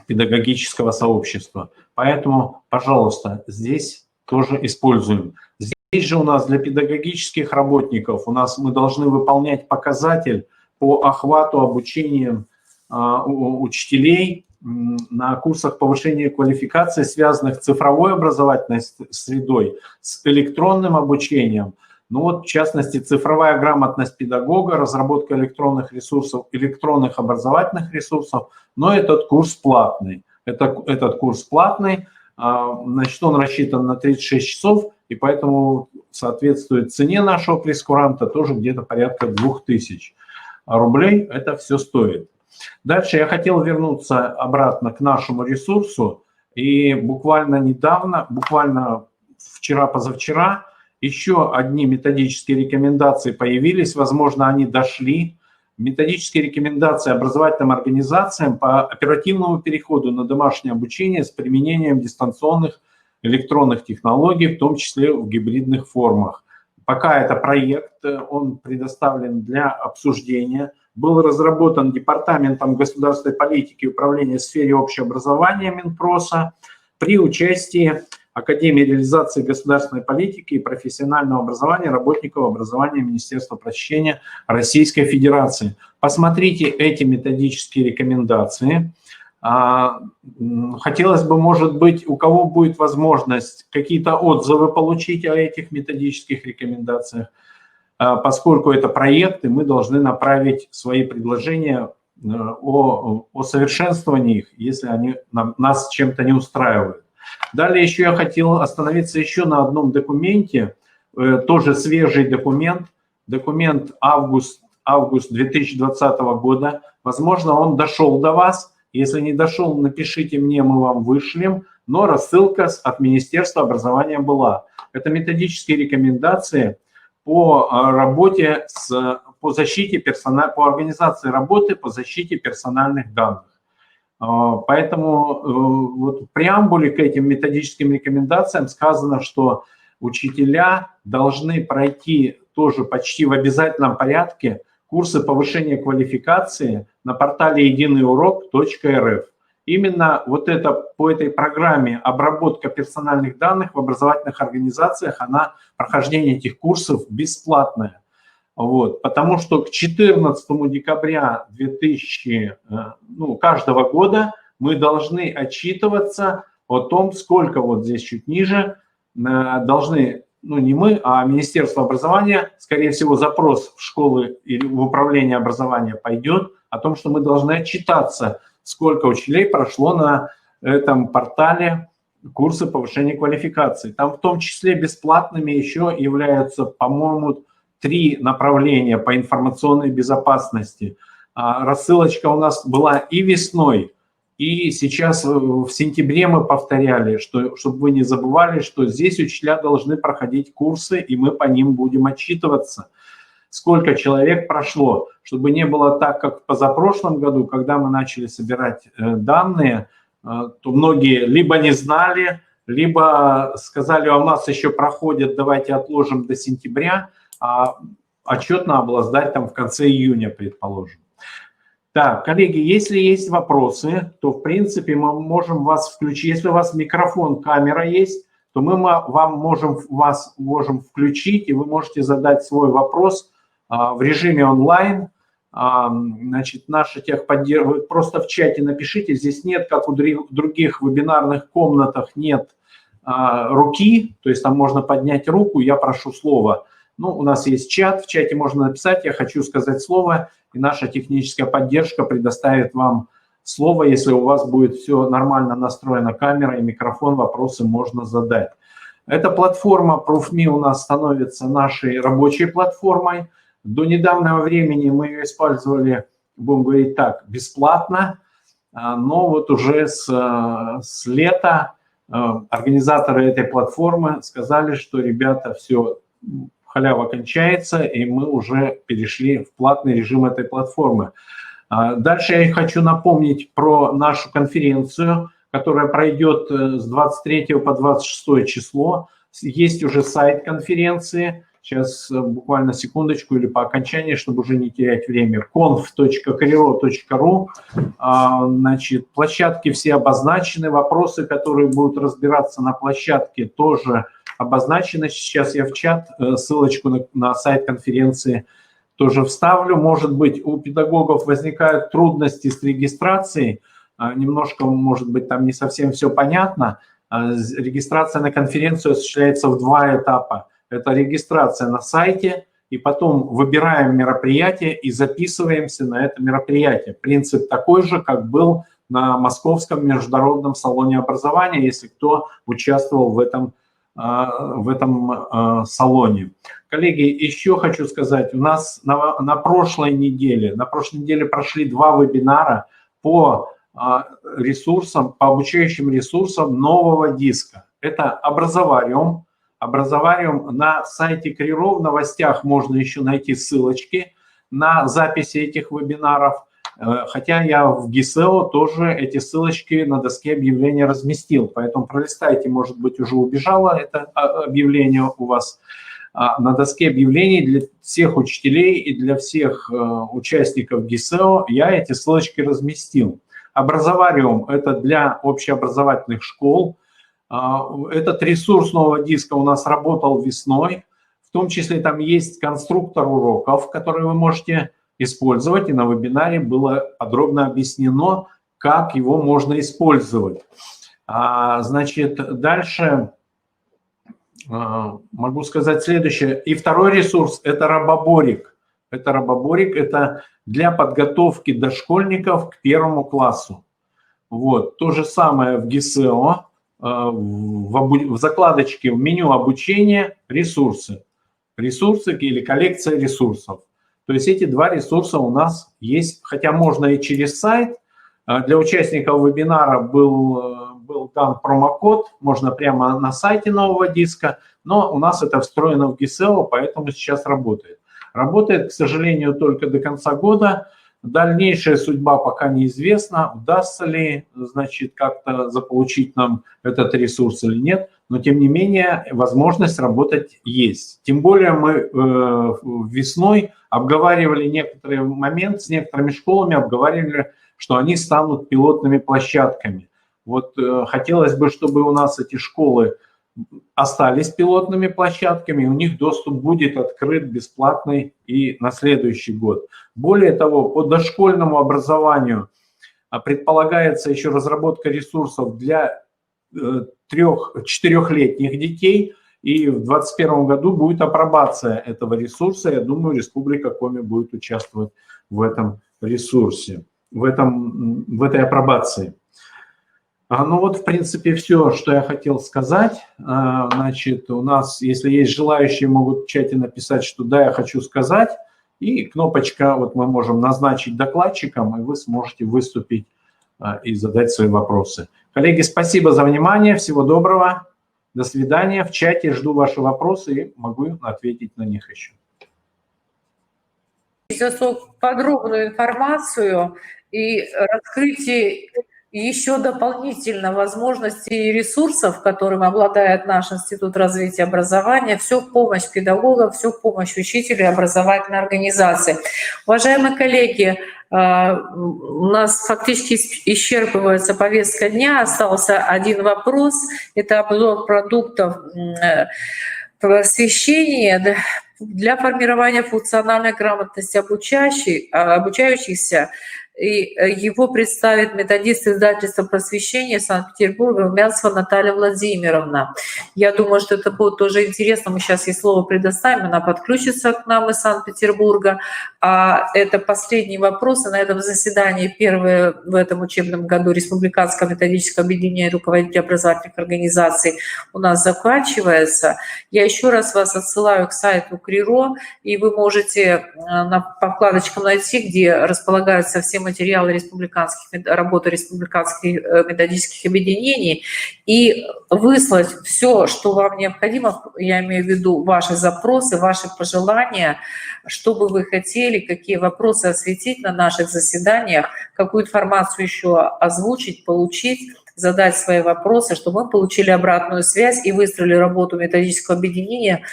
педагогического сообщества. Поэтому, пожалуйста, здесь тоже используем. Здесь же у нас для педагогических работников мы должны выполнять показатель по охвату обучения учителей на курсах повышения квалификации, связанных с цифровой образовательной средой, с электронным обучением. Ну вот, в частности, цифровая грамотность педагога, разработка электронных ресурсов, электронных образовательных ресурсов, но этот курс платный. Этот курс платный. Значит, он рассчитан на 36 часов, и поэтому соответствует цене нашего прескуранта тоже где-то порядка 2000 рублей. Это все стоит. Дальше я хотел вернуться обратно к нашему ресурсу. И буквально недавно, буквально вчера-позавчера, еще одни методические рекомендации появились. Возможно, они дошли методические рекомендации образовательным организациям по оперативному переходу на домашнее обучение с применением дистанционных электронных технологий, в том числе в гибридных формах. Пока это проект, он предоставлен для обсуждения. Был разработан Департаментом государственной политики и управления в сфере общеобразования Минпроса при участии Академии реализации государственной политики и профессионального образования работников образования Министерства просвещения Российской Федерации. Посмотрите эти методические рекомендации. Хотелось бы, может быть, у кого будет возможность какие-то отзывы получить о этих методических рекомендациях. Поскольку это проекты, мы должны направить свои предложения о совершенствовании их, если они нас чем-то не устраивают. Далее еще я хотел остановиться еще на одном документе, тоже свежий документ, документ август 2020 года. Возможно, он дошел до вас. Если не дошел, напишите мне, мы вам вышлем, но рассылка от Министерства образования была. Это методические рекомендации по работе по организации работы по защите персональных данных. Поэтому вот в преамбуле к этим методическим рекомендациям сказано, что учителя должны пройти тоже почти в обязательном порядке курсы повышения квалификации на портале единыйурок.рф. Именно вот это по этой программе обработка персональных данных в образовательных организациях, прохождение этих курсов бесплатное. Вот, потому что к 14 декабря каждого года мы должны отчитываться о том, сколько, вот здесь чуть ниже, должны, не мы, а Министерство образования, скорее всего, запрос в школы или в управление образования пойдет о том, что мы должны отчитаться, сколько учителей прошло на этом портале курсы повышения квалификации. Там в том числе бесплатными еще являются, по-моему, 3 направления по информационной безопасности. Рассылочка у нас была и весной, и сейчас в сентябре мы повторяли, чтобы вы не забывали, что здесь учителя должны проходить курсы, и мы по ним будем отчитываться. Сколько человек прошло, чтобы не было так, как в позапрошлом году, когда мы начали собирать данные, то многие либо не знали, либо сказали, у нас еще проходят, давайте отложим до сентября, а отчет надо было сдать там в конце июня, предположим. Так, коллеги, если есть вопросы, то, в принципе, мы можем вас включить. Если у вас микрофон, камера есть, то мы вас можем включить, и вы можете задать свой вопрос в режиме онлайн. Значит, наша техподдержка, вы просто в чате напишите, здесь нет, как у других вебинарных комнатах, нет руки, то есть там можно поднять руку, я прошу слова. У нас есть чат, в чате можно написать, я хочу сказать слово, и наша техническая поддержка предоставит вам слово, если у вас будет все нормально настроена камера и микрофон, вопросы можно задать. Эта платформа ProofMe у нас становится нашей рабочей платформой. До недавнего времени мы ее использовали, будем говорить так, бесплатно, но вот уже с лета организаторы этой платформы сказали, что, ребята, все, халява кончается, и мы уже перешли в платный режим этой платформы. Дальше я хочу напомнить про нашу конференцию, которая пройдет с 23 по 26 число. Есть уже сайт конференции. Сейчас буквально секундочку или по окончании, чтобы уже не терять время. conf.cariro.ru. Значит, площадки все обозначены. Вопросы, которые будут разбираться на площадке, тоже обозначены. Сейчас я в чат ссылочку на сайт конференции тоже вставлю. Может быть, у педагогов возникают трудности с регистрацией. Немножко, может быть, там не совсем все понятно. Регистрация на конференцию осуществляется в 2 этапа. Это регистрация на сайте, и потом выбираем мероприятие и записываемся на это мероприятие. Принцип такой же, как был на Московском международном салоне образования, если кто участвовал в этом салоне. Коллеги, еще хочу сказать, у нас на прошлой неделе прошли 2 вебинара по ресурсам, по обучающим ресурсам нового диска. Это Образовариум на сайте Cariro, в новостях можно еще найти ссылочки на записи этих вебинаров. Хотя я в ГИСЭО тоже эти ссылочки на доске объявления разместил. Поэтому пролистайте, может быть, уже убежало это объявление у вас. На доске объявлений для всех учителей и для всех участников ГИСЭО я эти ссылочки разместил. Образовариум – это для общеобразовательных школ. Этот ресурс нового диска у нас работал весной. В том числе там есть конструктор уроков, который вы можете использовать. И на вебинаре было подробно объяснено, как его можно использовать. Значит, дальше могу сказать следующее. И второй ресурс – это Робоборик. Это для подготовки дошкольников к 1 классу. Вот. То же самое в ГИСЭО. В закладочке в меню обучения ресурсы. Ресурсы или коллекция ресурсов. То есть эти два ресурса у нас есть, хотя можно и через сайт. Для участников вебинара был дан промокод, можно прямо на сайте нового диска, но у нас это встроено в ГИСЭО, поэтому сейчас работает. Работает, к сожалению, только до конца года. Дальнейшая судьба пока неизвестна, удастся ли, значит, как-то заполучить нам этот ресурс или нет, но тем не менее возможность работать есть. Тем более мы весной обговаривали некоторые моменты с некоторыми школами, обговаривали, что они станут пилотными площадками. Вот хотелось бы, чтобы у нас эти школы остались пилотными площадками, у них доступ будет открыт бесплатный и на следующий год. Более того, по дошкольному образованию предполагается еще разработка ресурсов для 3-4-летних детей, и в 2021 году будет апробация этого ресурса. Я думаю, Республика Коми будет участвовать в этом ресурсе, в этой апробации. Ну вот, в принципе, все, что я хотел сказать. Значит, у нас, если есть желающие, могут в чате написать, что да, я хочу сказать. И кнопочка, вот мы можем назначить докладчиком, и вы сможете выступить и задать свои вопросы. Коллеги, спасибо за внимание, всего доброго, до свидания. В чате жду ваши вопросы и могу ответить на них еще. За подробную информацию и раскрытие еще дополнительно возможностей и ресурсов, которым обладает наш Институт развития образования, все в помощь педагогам, все в помощь учителю и образовательной организации. Уважаемые коллеги, у нас фактически исчерпывается повестка дня, остался один вопрос, это обзор продуктов просвещения для формирования функциональной грамотности обучающихся. И его представит методист издательства «Просвещение» Санкт-Петербурга Румянцева Наталья Владимировна. Я думаю, что это будет тоже интересно. Мы сейчас ей слово предоставим, она подключится к нам из Санкт-Петербурга. А это последний вопрос. И на этом заседании, первое в этом учебном году, Республиканское методическое объединение руководителей образовательных организаций у нас заканчивается. Я еще раз вас отсылаю к сайту КРИРО, и вы можете по вкладочкам найти, где располагаются все материалы работы республиканских методических объединений, и выслать все, что вам необходимо, я имею в виду ваши запросы, ваши пожелания, что бы вы хотели, какие вопросы осветить на наших заседаниях, какую информацию еще озвучить, получить, задать свои вопросы, чтобы мы получили обратную связь и выстроили работу методического объединения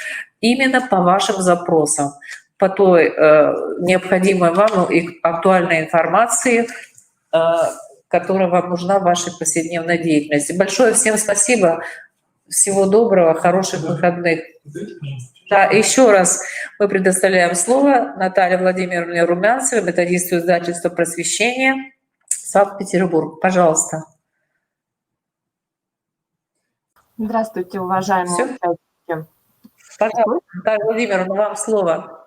именно по вашим запросам, по той необходимой вам и актуальной информации, которая вам нужна в вашей повседневной деятельности. Большое всем спасибо, всего доброго, хороших выходных. Да, еще раз мы предоставляем слово Наталье Владимировне Румянцевой, методисту издательства «Просвещение», Санкт-Петербург. Пожалуйста. Здравствуйте, уважаемые участники. Пожалуйста, Наталья Владимировна, вам слово.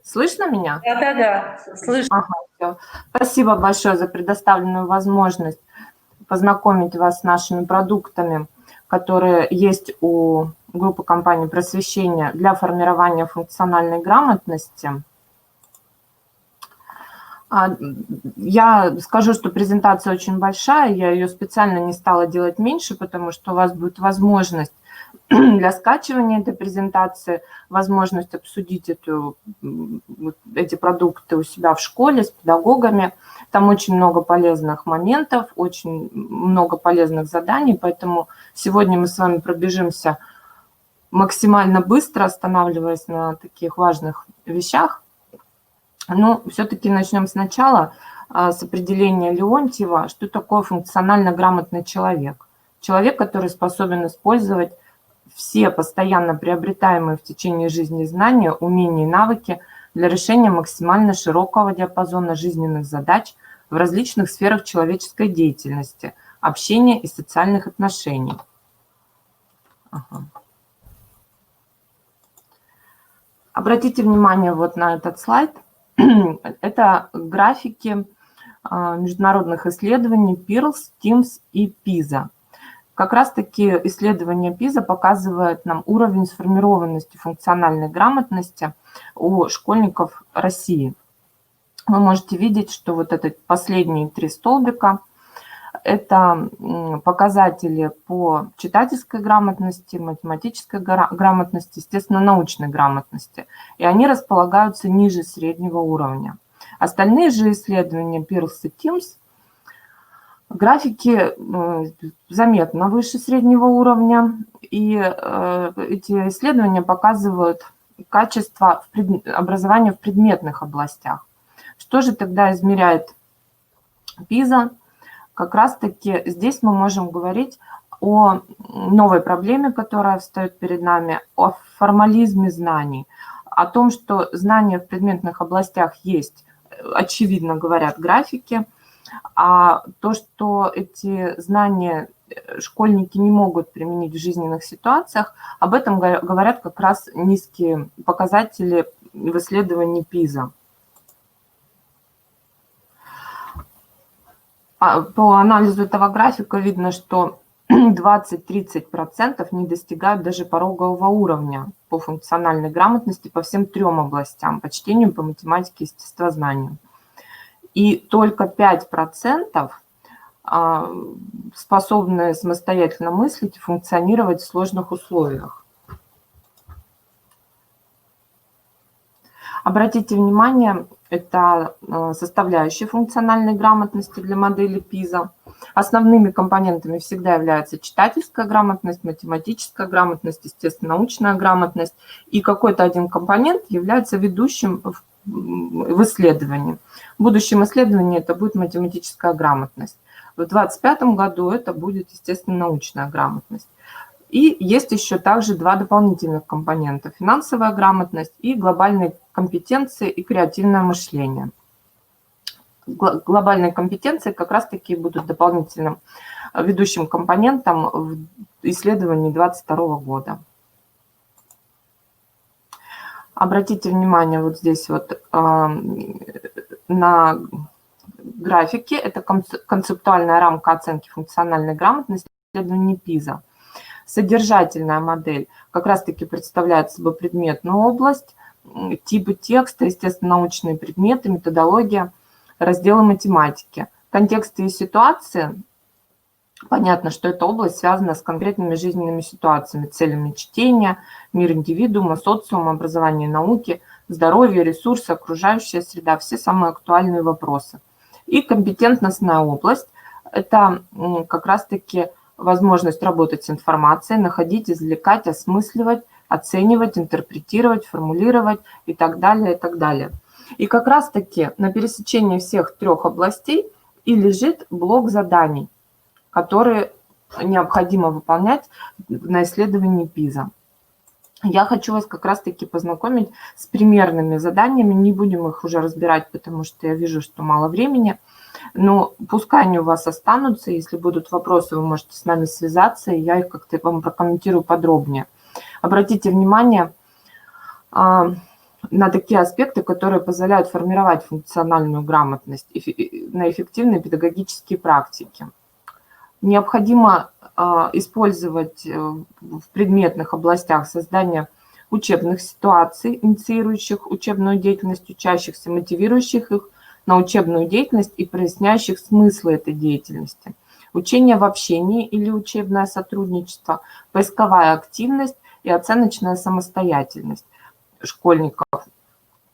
Слышно меня? Да, слышно. Ага, все. Спасибо большое за предоставленную возможность познакомить вас с нашими продуктами, которые есть у группы компаний «Просвещение» для формирования функциональной грамотности. Я скажу, что презентация очень большая, я ее специально не стала делать меньше, потому что у вас будет возможность для скачивания этой презентации, возможность обсудить эти продукты у себя в школе с педагогами. Там очень много полезных моментов, очень много полезных заданий, поэтому сегодня мы с вами пробежимся максимально быстро, останавливаясь на таких важных вещах. Но все-таки начнем сначала с определения Леонтьева, что такое функционально грамотный человек. Человек, который способен использовать все постоянно приобретаемые в течение жизни знания, умения и навыки для решения максимально широкого диапазона жизненных задач в различных сферах человеческой деятельности, общения и социальных отношений. Обратите внимание вот на этот слайд. Это графики международных исследований PIRLS, TIMSS и PISA. Как раз-таки исследование PISA показывает нам уровень сформированности функциональной грамотности у школьников России. Вы можете видеть, что вот это последние 3 столбика – это показатели по читательской грамотности, математической грамотности, естественно, научной грамотности. И они располагаются ниже среднего уровня. Остальные же исследования PIRLS и TIMSS графики заметно выше среднего уровня, и эти исследования показывают качество образования в предметных областях. Что же тогда измеряет PISA? Как раз-таки здесь мы можем говорить о новой проблеме, которая встает перед нами, о формализме знаний, о том, что знания в предметных областях есть, очевидно говорят графики, а то, что эти знания школьники не могут применить в жизненных ситуациях, об этом говорят как раз низкие показатели в исследовании PISA. По анализу этого графика видно, что 20-30% не достигают даже порогового уровня по функциональной грамотности по всем 3 областям, по чтению, по математике и естествознанию. И только 5% способны самостоятельно мыслить и функционировать в сложных условиях. Обратите внимание, это составляющие функциональной грамотности для модели PISA. Основными компонентами всегда являются читательская грамотность, математическая грамотность, естественно-научная грамотность. И какой-то один компонент является ведущим в исследовании. В будущем исследовании это будет математическая грамотность. В 2025 году это будет, естественно, научная грамотность. И есть еще также 2 дополнительных компонента – финансовая грамотность и глобальные компетенции и креативное мышление. Глобальные компетенции как раз-таки будут дополнительным ведущим компонентом в исследовании 2022 года. Обратите внимание вот здесь вот на графике. Это концептуальная рамка оценки функциональной грамотности исследований PISA. Содержательная модель как раз-таки представляет собой предметную область, типы текста, естественно-научные предметы, методология, разделы математики. Контексты и ситуации. Понятно, что эта область связана с конкретными жизненными ситуациями, целями чтения, мир индивидуума, социума, образования и науки, здоровье, ресурсы, окружающая среда, все самые актуальные вопросы. И компетентностная область – это как раз-таки возможность работать с информацией, находить, извлекать, осмысливать, оценивать, интерпретировать, формулировать и так далее, и так далее. И как раз-таки на пересечении всех 3 областей и лежит блок заданий, которые необходимо выполнять на исследовании PISA. Я хочу вас как раз-таки познакомить с примерными заданиями, не будем их уже разбирать, потому что я вижу, что мало времени, но пускай они у вас останутся, если будут вопросы, вы можете с нами связаться, и я их как-то вам прокомментирую подробнее. Обратите внимание на такие аспекты, которые позволяют формировать функциональную грамотность на эффективные педагогические практики. Необходимо использовать в предметных областях создание учебных ситуаций, инициирующих учебную деятельность учащихся, мотивирующих их на учебную деятельность и проясняющих смыслы этой деятельности. Учение в общении или учебное сотрудничество, поисковая активность и оценочная самостоятельность школьников.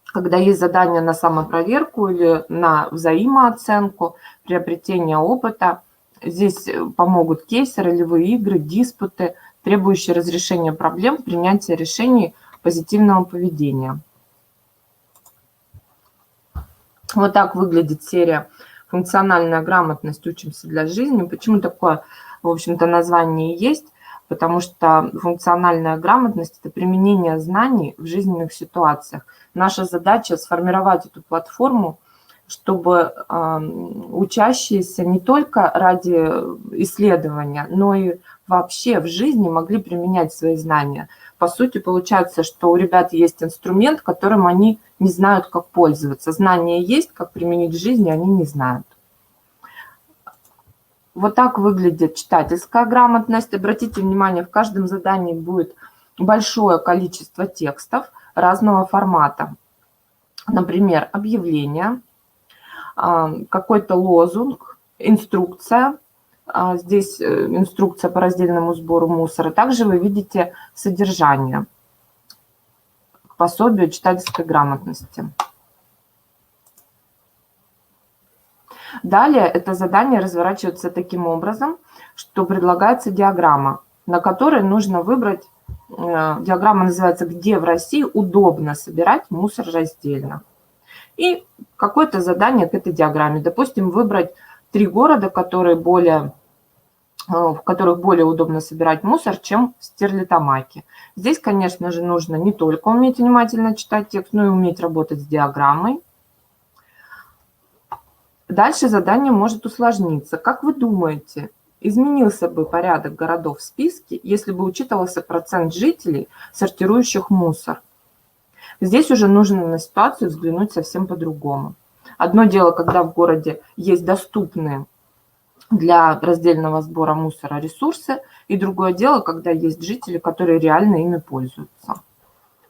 Когда есть задание на самопроверку или на взаимооценку, приобретение опыта, здесь помогут кейсы, ролевые игры, диспуты, требующие разрешения проблем, принятия решений, позитивного поведения. Вот так выглядит серия «Функциональная грамотность. Учимся для жизни». Почему такое, в общем-то, название есть? Потому что функциональная грамотность – это применение знаний в жизненных ситуациях. Наша задача – сформировать эту платформу, чтобы учащиеся не только ради исследования, но и вообще в жизни могли применять свои знания. По сути, получается, что у ребят есть инструмент, которым они не знают, как пользоваться. Знания есть, как применить в жизни, они не знают. Вот так выглядит читательская грамотность. Обратите внимание, в каждом задании будет большое количество текстов разного формата. Например, объявление, какой-то лозунг, инструкция. Здесь инструкция по раздельному сбору мусора. Также вы видите содержание к пособию читательской грамотности. Далее это задание разворачивается таким образом, что предлагается диаграмма, на которой нужно выбрать, диаграмма называется «Где в России удобно собирать мусор раздельно». И какое-то задание к этой диаграмме. Допустим, выбрать 3 города, в которых более удобно собирать мусор, чем в Стерлитамаке. Здесь, конечно же, нужно не только уметь внимательно читать текст, но и уметь работать с диаграммой. Дальше задание может усложниться. Как вы думаете, изменился бы порядок городов в списке, если бы учитывался процент жителей, сортирующих мусор? Здесь уже нужно на ситуацию взглянуть совсем по-другому. Одно дело, когда в городе есть доступные для раздельного сбора мусора ресурсы, и другое дело, когда есть жители, которые реально ими пользуются.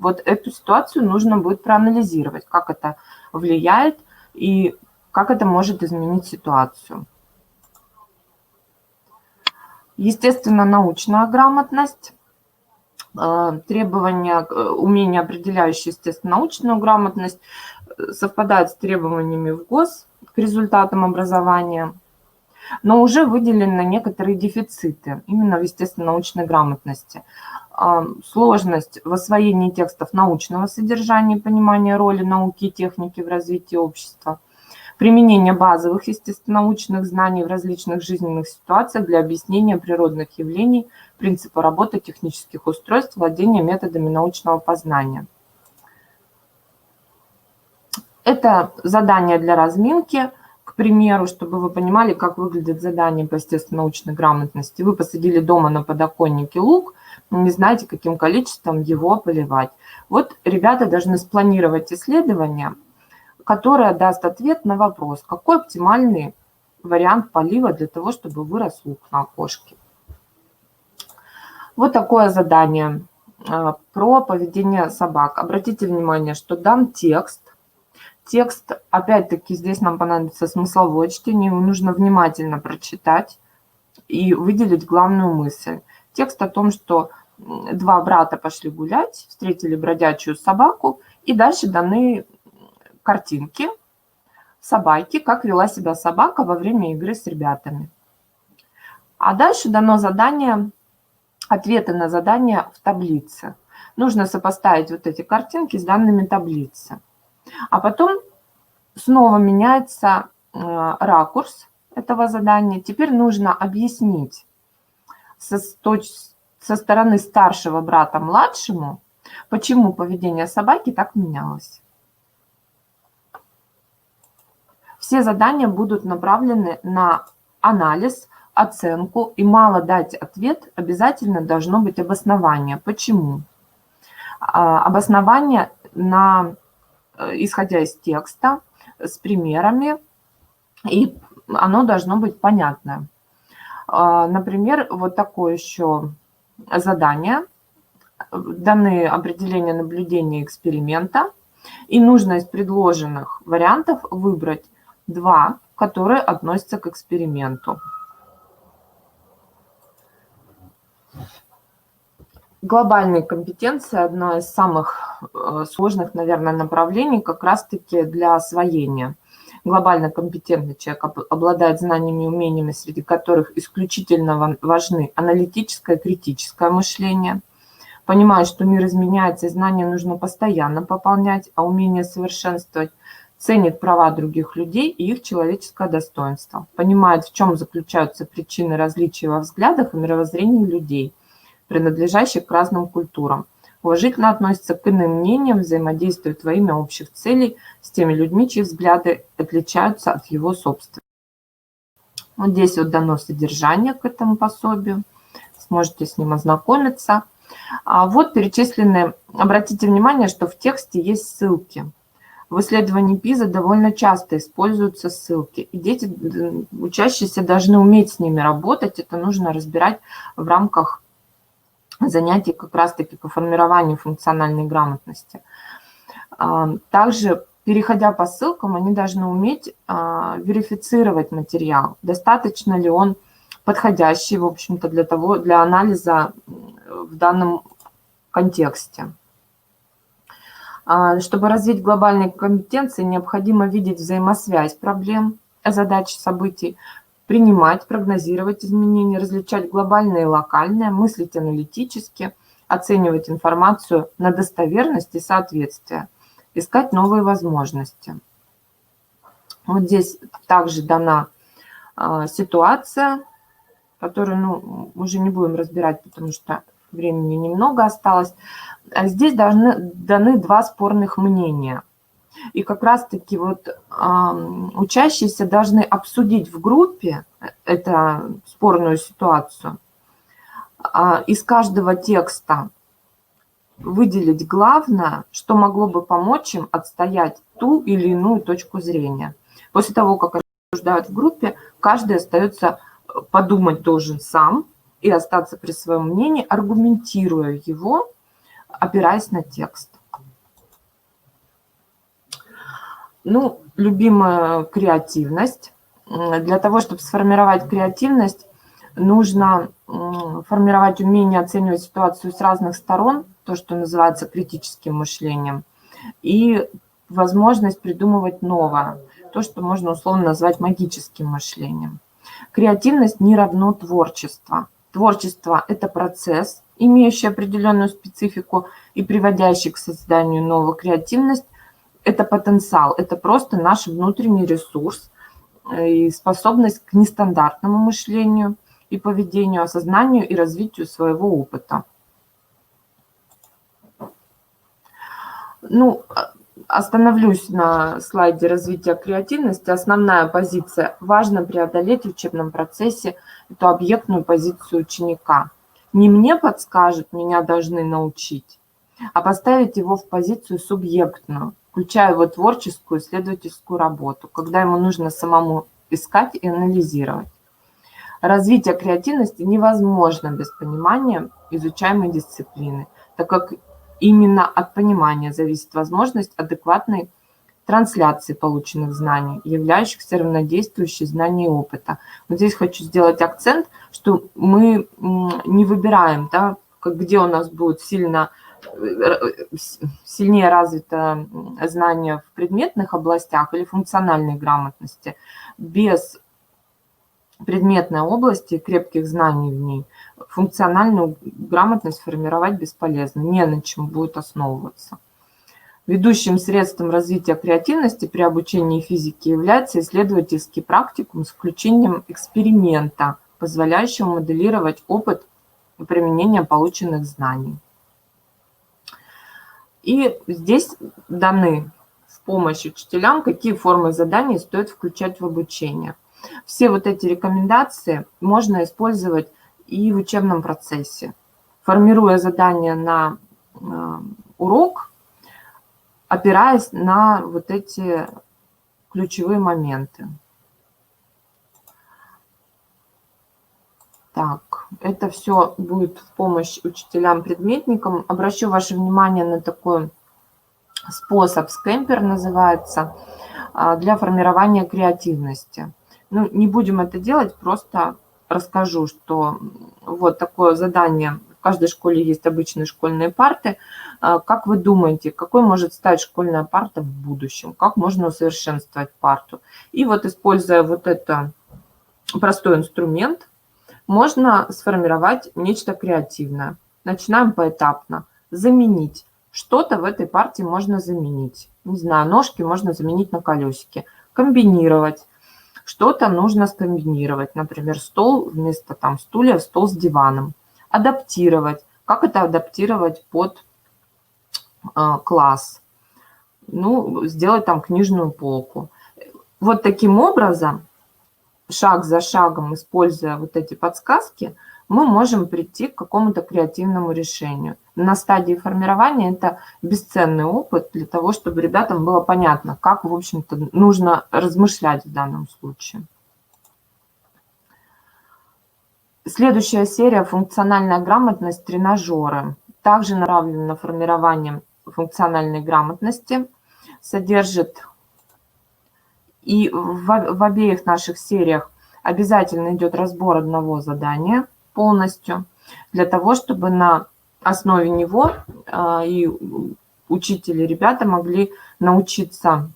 Вот эту ситуацию нужно будет проанализировать, как это влияет и как это может изменить ситуацию. Естественно, научная грамотность, требования, умения, определяющие, естественно, научную грамотность, совпадают с требованиями в ГОС к результатам образования, но уже выделены некоторые дефициты именно в естественно-научной грамотности. Сложность в освоении текстов научного содержания, понимание роли науки и техники в развитии общества, применение базовых естественно-научных знаний в различных жизненных ситуациях для объяснения природных явлений, принципа работы технических устройств, владения методами научного познания. Это задание для разминки. К примеру, чтобы вы понимали, как выглядит задание по естественно-научной грамотности. Вы посадили дома на подоконнике лук, но не знаете, каким количеством его поливать. Вот ребята должны спланировать исследование, которое даст ответ на вопрос, какой оптимальный вариант полива для того, чтобы вырос лук на окошке. Вот такое задание про поведение собак. Обратите внимание, что дан текст. Текст, опять-таки, здесь нам понадобится смысловое чтение, его нужно внимательно прочитать и выделить главную мысль. Текст о том, что 2 брата пошли гулять, встретили бродячую собаку, и дальше даны картинки собаки, как вела себя собака во время игры с ребятами. А дальше дано задание, ответы на задание в таблице. Нужно сопоставить вот эти картинки с данными таблицы. А потом снова меняется ракурс этого задания. Теперь нужно объяснить со стороны старшего брата младшему, почему поведение собаки так менялось. Все задания будут направлены на анализ, оценку, и мало дать ответ, обязательно должно быть обоснование. Почему? Обоснование исходя из текста, с примерами, и оно должно быть понятное. Например, вот такое еще задание. Даны определения наблюдения эксперимента. И нужно из предложенных вариантов выбрать 2, которые относятся к эксперименту. Глобальные компетенции – одно из самых сложных, наверное, направлений как раз-таки для освоения. Глобально компетентный человек обладает знаниями и умениями, среди которых исключительно важны аналитическое и критическое мышление. Понимает, что мир изменяется, и знания нужно постоянно пополнять, а умение совершенствовать. Ценит права других людей и их человеческое достоинство. Понимает, в чем заключаются причины различий во взглядах и мировоззрении людей, принадлежащих к разным культурам. Уважительно относится к иным мнениям, взаимодействует во имя общих целей с теми людьми, чьи взгляды отличаются от его собственных. Вот здесь вот дано содержание к этому пособию. Сможете с ним ознакомиться. А вот перечислены, обратите внимание, что в тексте есть ссылки. В исследовании ПИЗа довольно часто используются ссылки. И дети, учащиеся, должны уметь с ними работать. Это нужно разбирать в рамках занятий как раз-таки по формированию функциональной грамотности. Также, переходя по ссылкам, они должны уметь верифицировать материал, достаточно ли он подходящий, в общем-то, для анализа в данном контексте. Чтобы развить глобальные компетенции, необходимо видеть взаимосвязь проблем, задач, событий, принимать, прогнозировать изменения, различать глобальное и локальное, мыслить аналитически, оценивать информацию на достоверность и соответствие, искать новые возможности. Вот здесь также дана ситуация, которую уже не будем разбирать, потому что времени немного осталось. Здесь даны 2 спорных мнения. И как раз-таки вот учащиеся должны обсудить в группе эту спорную ситуацию, из каждого текста выделить главное, что могло бы помочь им отстоять ту или иную точку зрения. После того, как они обсуждают в группе, каждый остается подумать должен сам и остаться при своем мнении, аргументируя его, опираясь на текст. Ну, любимая креативность. Для того, чтобы сформировать креативность, нужно формировать умение оценивать ситуацию с разных сторон, то, что называется критическим мышлением, и возможность придумывать новое, то, что можно условно назвать магическим мышлением. Креативность не равно творчество. Творчество – это процесс, имеющий определенную специфику и приводящий к созданию новых. Креативность – это потенциал, это просто наш внутренний ресурс и способность к нестандартному мышлению и поведению, осознанию и развитию своего опыта. Ну, остановлюсь на слайде развития креативности. Основная позиция – важно преодолеть в учебном процессе эту объектную позицию ученика. Не мне подскажут, меня должны научить, а поставить его в позицию субъектную, включая его творческую исследовательскую работу, когда ему нужно самому искать и анализировать. Развитие креативности невозможно без понимания изучаемой дисциплины, так как именно от понимания зависит возможность адекватной трансляции полученных знаний, являющихся равнодействующей знания и опыта. Вот здесь хочу сделать акцент, что мы не выбираем, да, где у нас будет сильнее развито знание в предметных областях или функциональной грамотности. Без предметной области и крепких знаний в ней функциональную грамотность формировать бесполезно, не на чем будет основываться. Ведущим средством развития креативности при обучении физике является исследовательский практикум с включением эксперимента, позволяющего моделировать опыт и применение полученных знаний. И здесь даны в помощь учителям, какие формы заданий стоит включать в обучение. Все вот эти рекомендации можно использовать и в учебном процессе, формируя задания на урок, опираясь на вот эти ключевые моменты. Так, это все будет в помощь учителям-предметникам. Обращу ваше внимание на такой способ, скэмпер называется, для формирования креативности. Ну, не будем это делать, просто расскажу, что вот такое задание. В каждой школе есть обычные школьные парты. Как вы думаете, какой может стать школьная парта в будущем? Как можно усовершенствовать парту? И вот, используя вот это простой инструмент, можно сформировать нечто креативное. Начинаем поэтапно. Заменить. Что-то в этой партии можно заменить. Не знаю, ножки можно заменить на колесики. Комбинировать. Что-то нужно скомбинировать. Например, стол вместо там стулья, стол с диваном. Адаптировать. Как это адаптировать под класс? Ну, сделать там книжную полку. Вот таким образом, шаг за шагом, используя вот эти подсказки, мы можем прийти к какому-то креативному решению. На стадии формирования это бесценный опыт для того, чтобы ребятам было понятно, как, в общем-то, нужно размышлять в данном случае. Следующая серия «Функциональная грамотность. Тренажеры». Также направлена на формирование функциональной грамотности. Содержит и в обеих наших сериях обязательно идет разбор одного задания полностью, для того, чтобы на основе него и учители, ребята могли научиться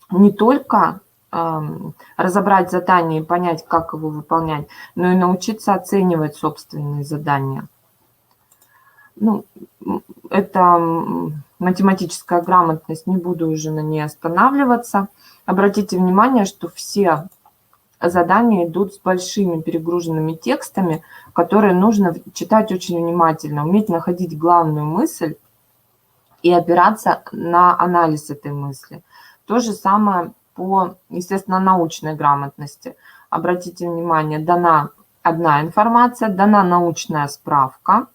не только разобрать задание и понять, как его выполнять, но и научиться оценивать собственные задания. Ну, это математическая грамотность, не буду уже на ней останавливаться. Обратите внимание, что все задания идут с большими перегруженными текстами, которые нужно читать очень внимательно, уметь находить главную мысль и опираться на анализ этой мысли. То же самое по, естественно, научной грамотности. Обратите внимание, дана одна информация, дана научная справка,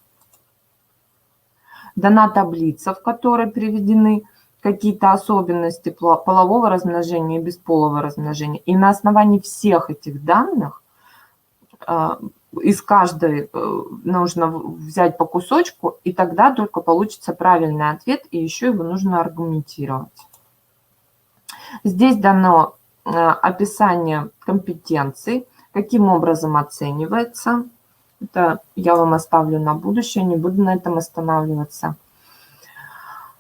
дана таблица, в которой приведены какие-то особенности полового размножения и бесполого размножения. И на основании всех этих данных из каждой нужно взять по кусочку, и тогда только получится правильный ответ, и еще его нужно аргументировать. Здесь дано описание компетенций, каким образом оценивается. Это я вам оставлю на будущее, не буду на этом останавливаться.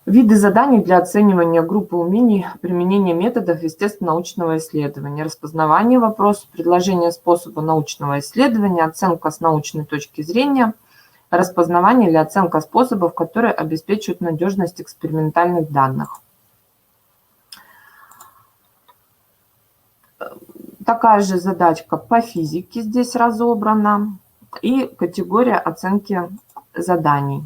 Виды заданий для оценивания группы умений, применение методов естественно-научного исследования, распознавание вопросов, предложение способа научного исследования, оценка с научной точки зрения, распознавание или оценка способов, которые обеспечивают надежность экспериментальных данных. Такая же задачка по физике здесь разобрана и категория оценки заданий.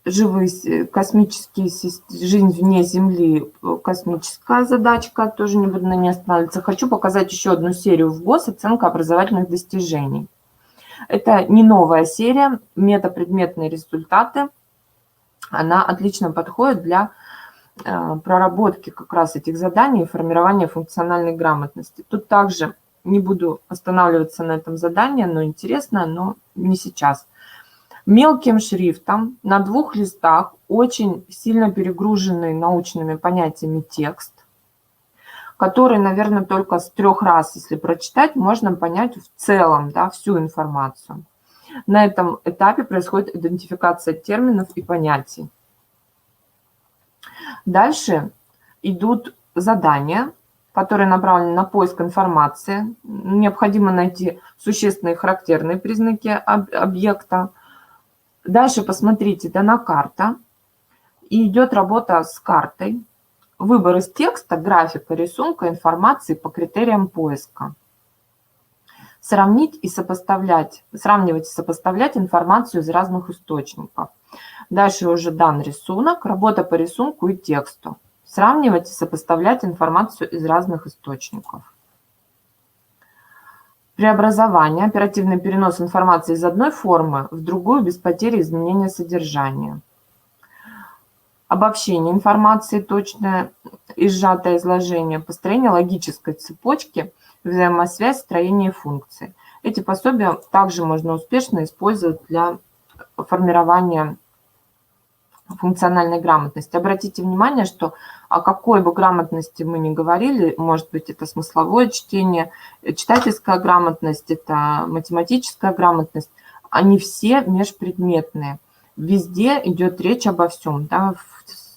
Живые космические жизнь вне Земли, космическая задачка, тоже не буду на ней останавливаться. Хочу показать еще одну серию в ГОС «Оценка образовательных достижений». Это не новая серия, метапредметные результаты. Она отлично подходит для проработки как раз этих заданий и формирования функциональной грамотности. Тут также не буду останавливаться на этом задании, оно интересно, но не сейчас. Мелким шрифтом на 2 листах очень сильно перегруженный научными понятиями текст, который, наверное, только с 3 раз, если прочитать, можно понять в целом, да, всю информацию. На этом этапе происходит идентификация терминов и понятий. Дальше идут задания, которые направлены на поиск информации. Необходимо найти существенные характерные признаки объекта. Дальше посмотрите, дана карта, и идет работа с картой. Выбор из текста, графика, рисунка, информации по критериям поиска. Сравнивать и сопоставлять информацию из разных источников. Дальше уже дан рисунок, работа по рисунку и тексту. Сравнивать и сопоставлять информацию из разных источников. Преобразование, оперативный перенос информации из одной формы в другую без потери изменения содержания. Обобщение информации, точное и сжатое изложение, построение логической цепочки, взаимосвязь, строение функций. Эти пособия также можно успешно использовать для формирования функциональной грамотности. Обратите внимание, что о какой бы грамотности мы ни говорили, может быть, это смысловое чтение, читательская грамотность, это математическая грамотность, они все межпредметные. Везде идет речь обо всем. Да?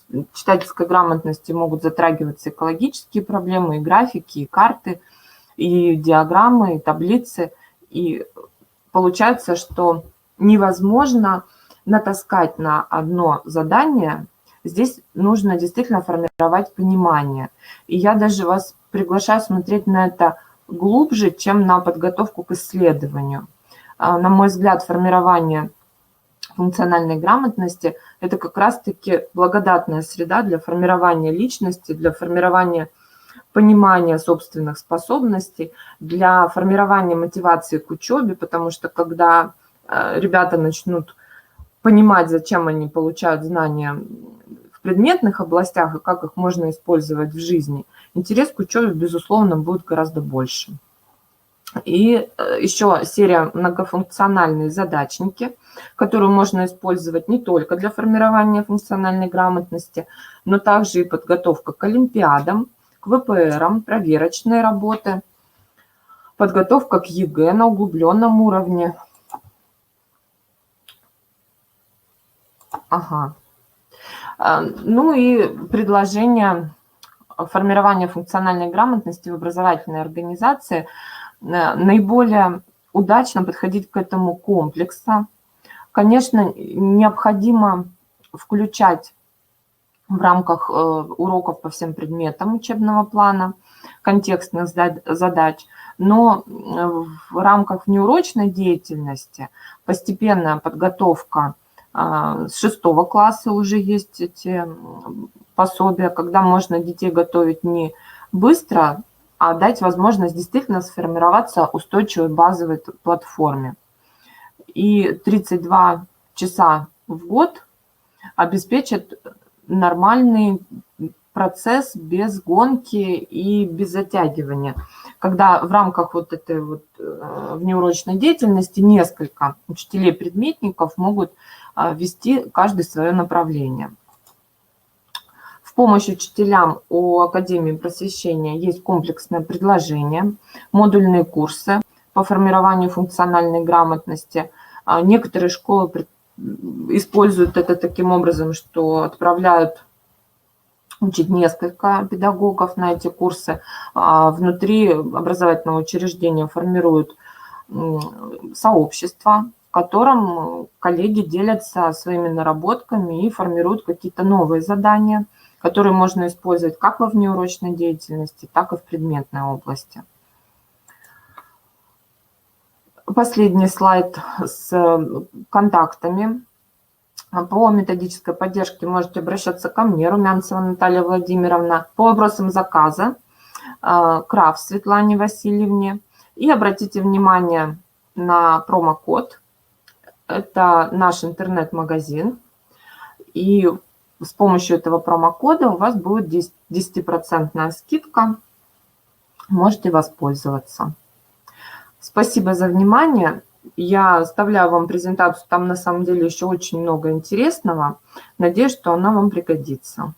В читательской грамотности могут затрагиваться экологические проблемы, и графики, и карты, и диаграммы, и таблицы. И получается, что невозможно натаскать на одно задание. Здесь нужно действительно формировать понимание. И я даже вас приглашаю смотреть на это глубже, чем на подготовку к исследованию. На мой взгляд, формирование функциональной грамотности – это как раз-таки благодатная среда для формирования личности, для формирования понимания собственных способностей, для формирования мотивации к учебе, потому что когда ребята начнут понимать, зачем они получают знания в предметных областях и как их можно использовать в жизни, интерес к учебе, безусловно, будет гораздо больше. И еще серия многофункциональные задачники, которую можно использовать не только для формирования функциональной грамотности, но также и подготовка к олимпиадам, к ВПРам, проверочные работы, подготовка к ЕГЭ на углубленном уровне. Ага. Ну и предложение формирования функциональной грамотности в образовательной организации наиболее удачно подходить к этому комплексно. Конечно, необходимо включать в рамках уроков по всем предметам учебного плана контекстных задач, но в рамках внеурочной деятельности постепенная подготовка с 6 класса уже есть эти пособия, когда можно детей готовить не быстро, а дать возможность действительно сформироваться устойчивой базовой платформе. И 32 часа в год обеспечат нормальный процесс без гонки и без затягивания, когда в рамках вот этой вот внеурочной деятельности несколько учителей-предметников могут вести каждый свое направление. В помощь учителям у Академии просвещения есть комплексное предложение, модульные курсы по формированию функциональной грамотности. Некоторые школы используют это таким образом, что отправляют учить несколько педагогов на эти курсы. Внутри образовательного учреждения формируют сообщество, в котором коллеги делятся своими наработками и формируют какие-то новые задания, которые можно использовать как во внеурочной деятельности, так и в предметной области. Последний слайд с контактами. По методической поддержке можете обращаться ко мне, Румянцева Наталья Владимировна, по вопросам заказа, Краф Светлане Васильевне. И обратите внимание на промокод. Это наш интернет-магазин. И с помощью этого промокода у вас будет 10% скидка. Можете воспользоваться. Спасибо за внимание. Я оставляю вам презентацию. Там на самом деле еще очень много интересного. Надеюсь, что она вам пригодится.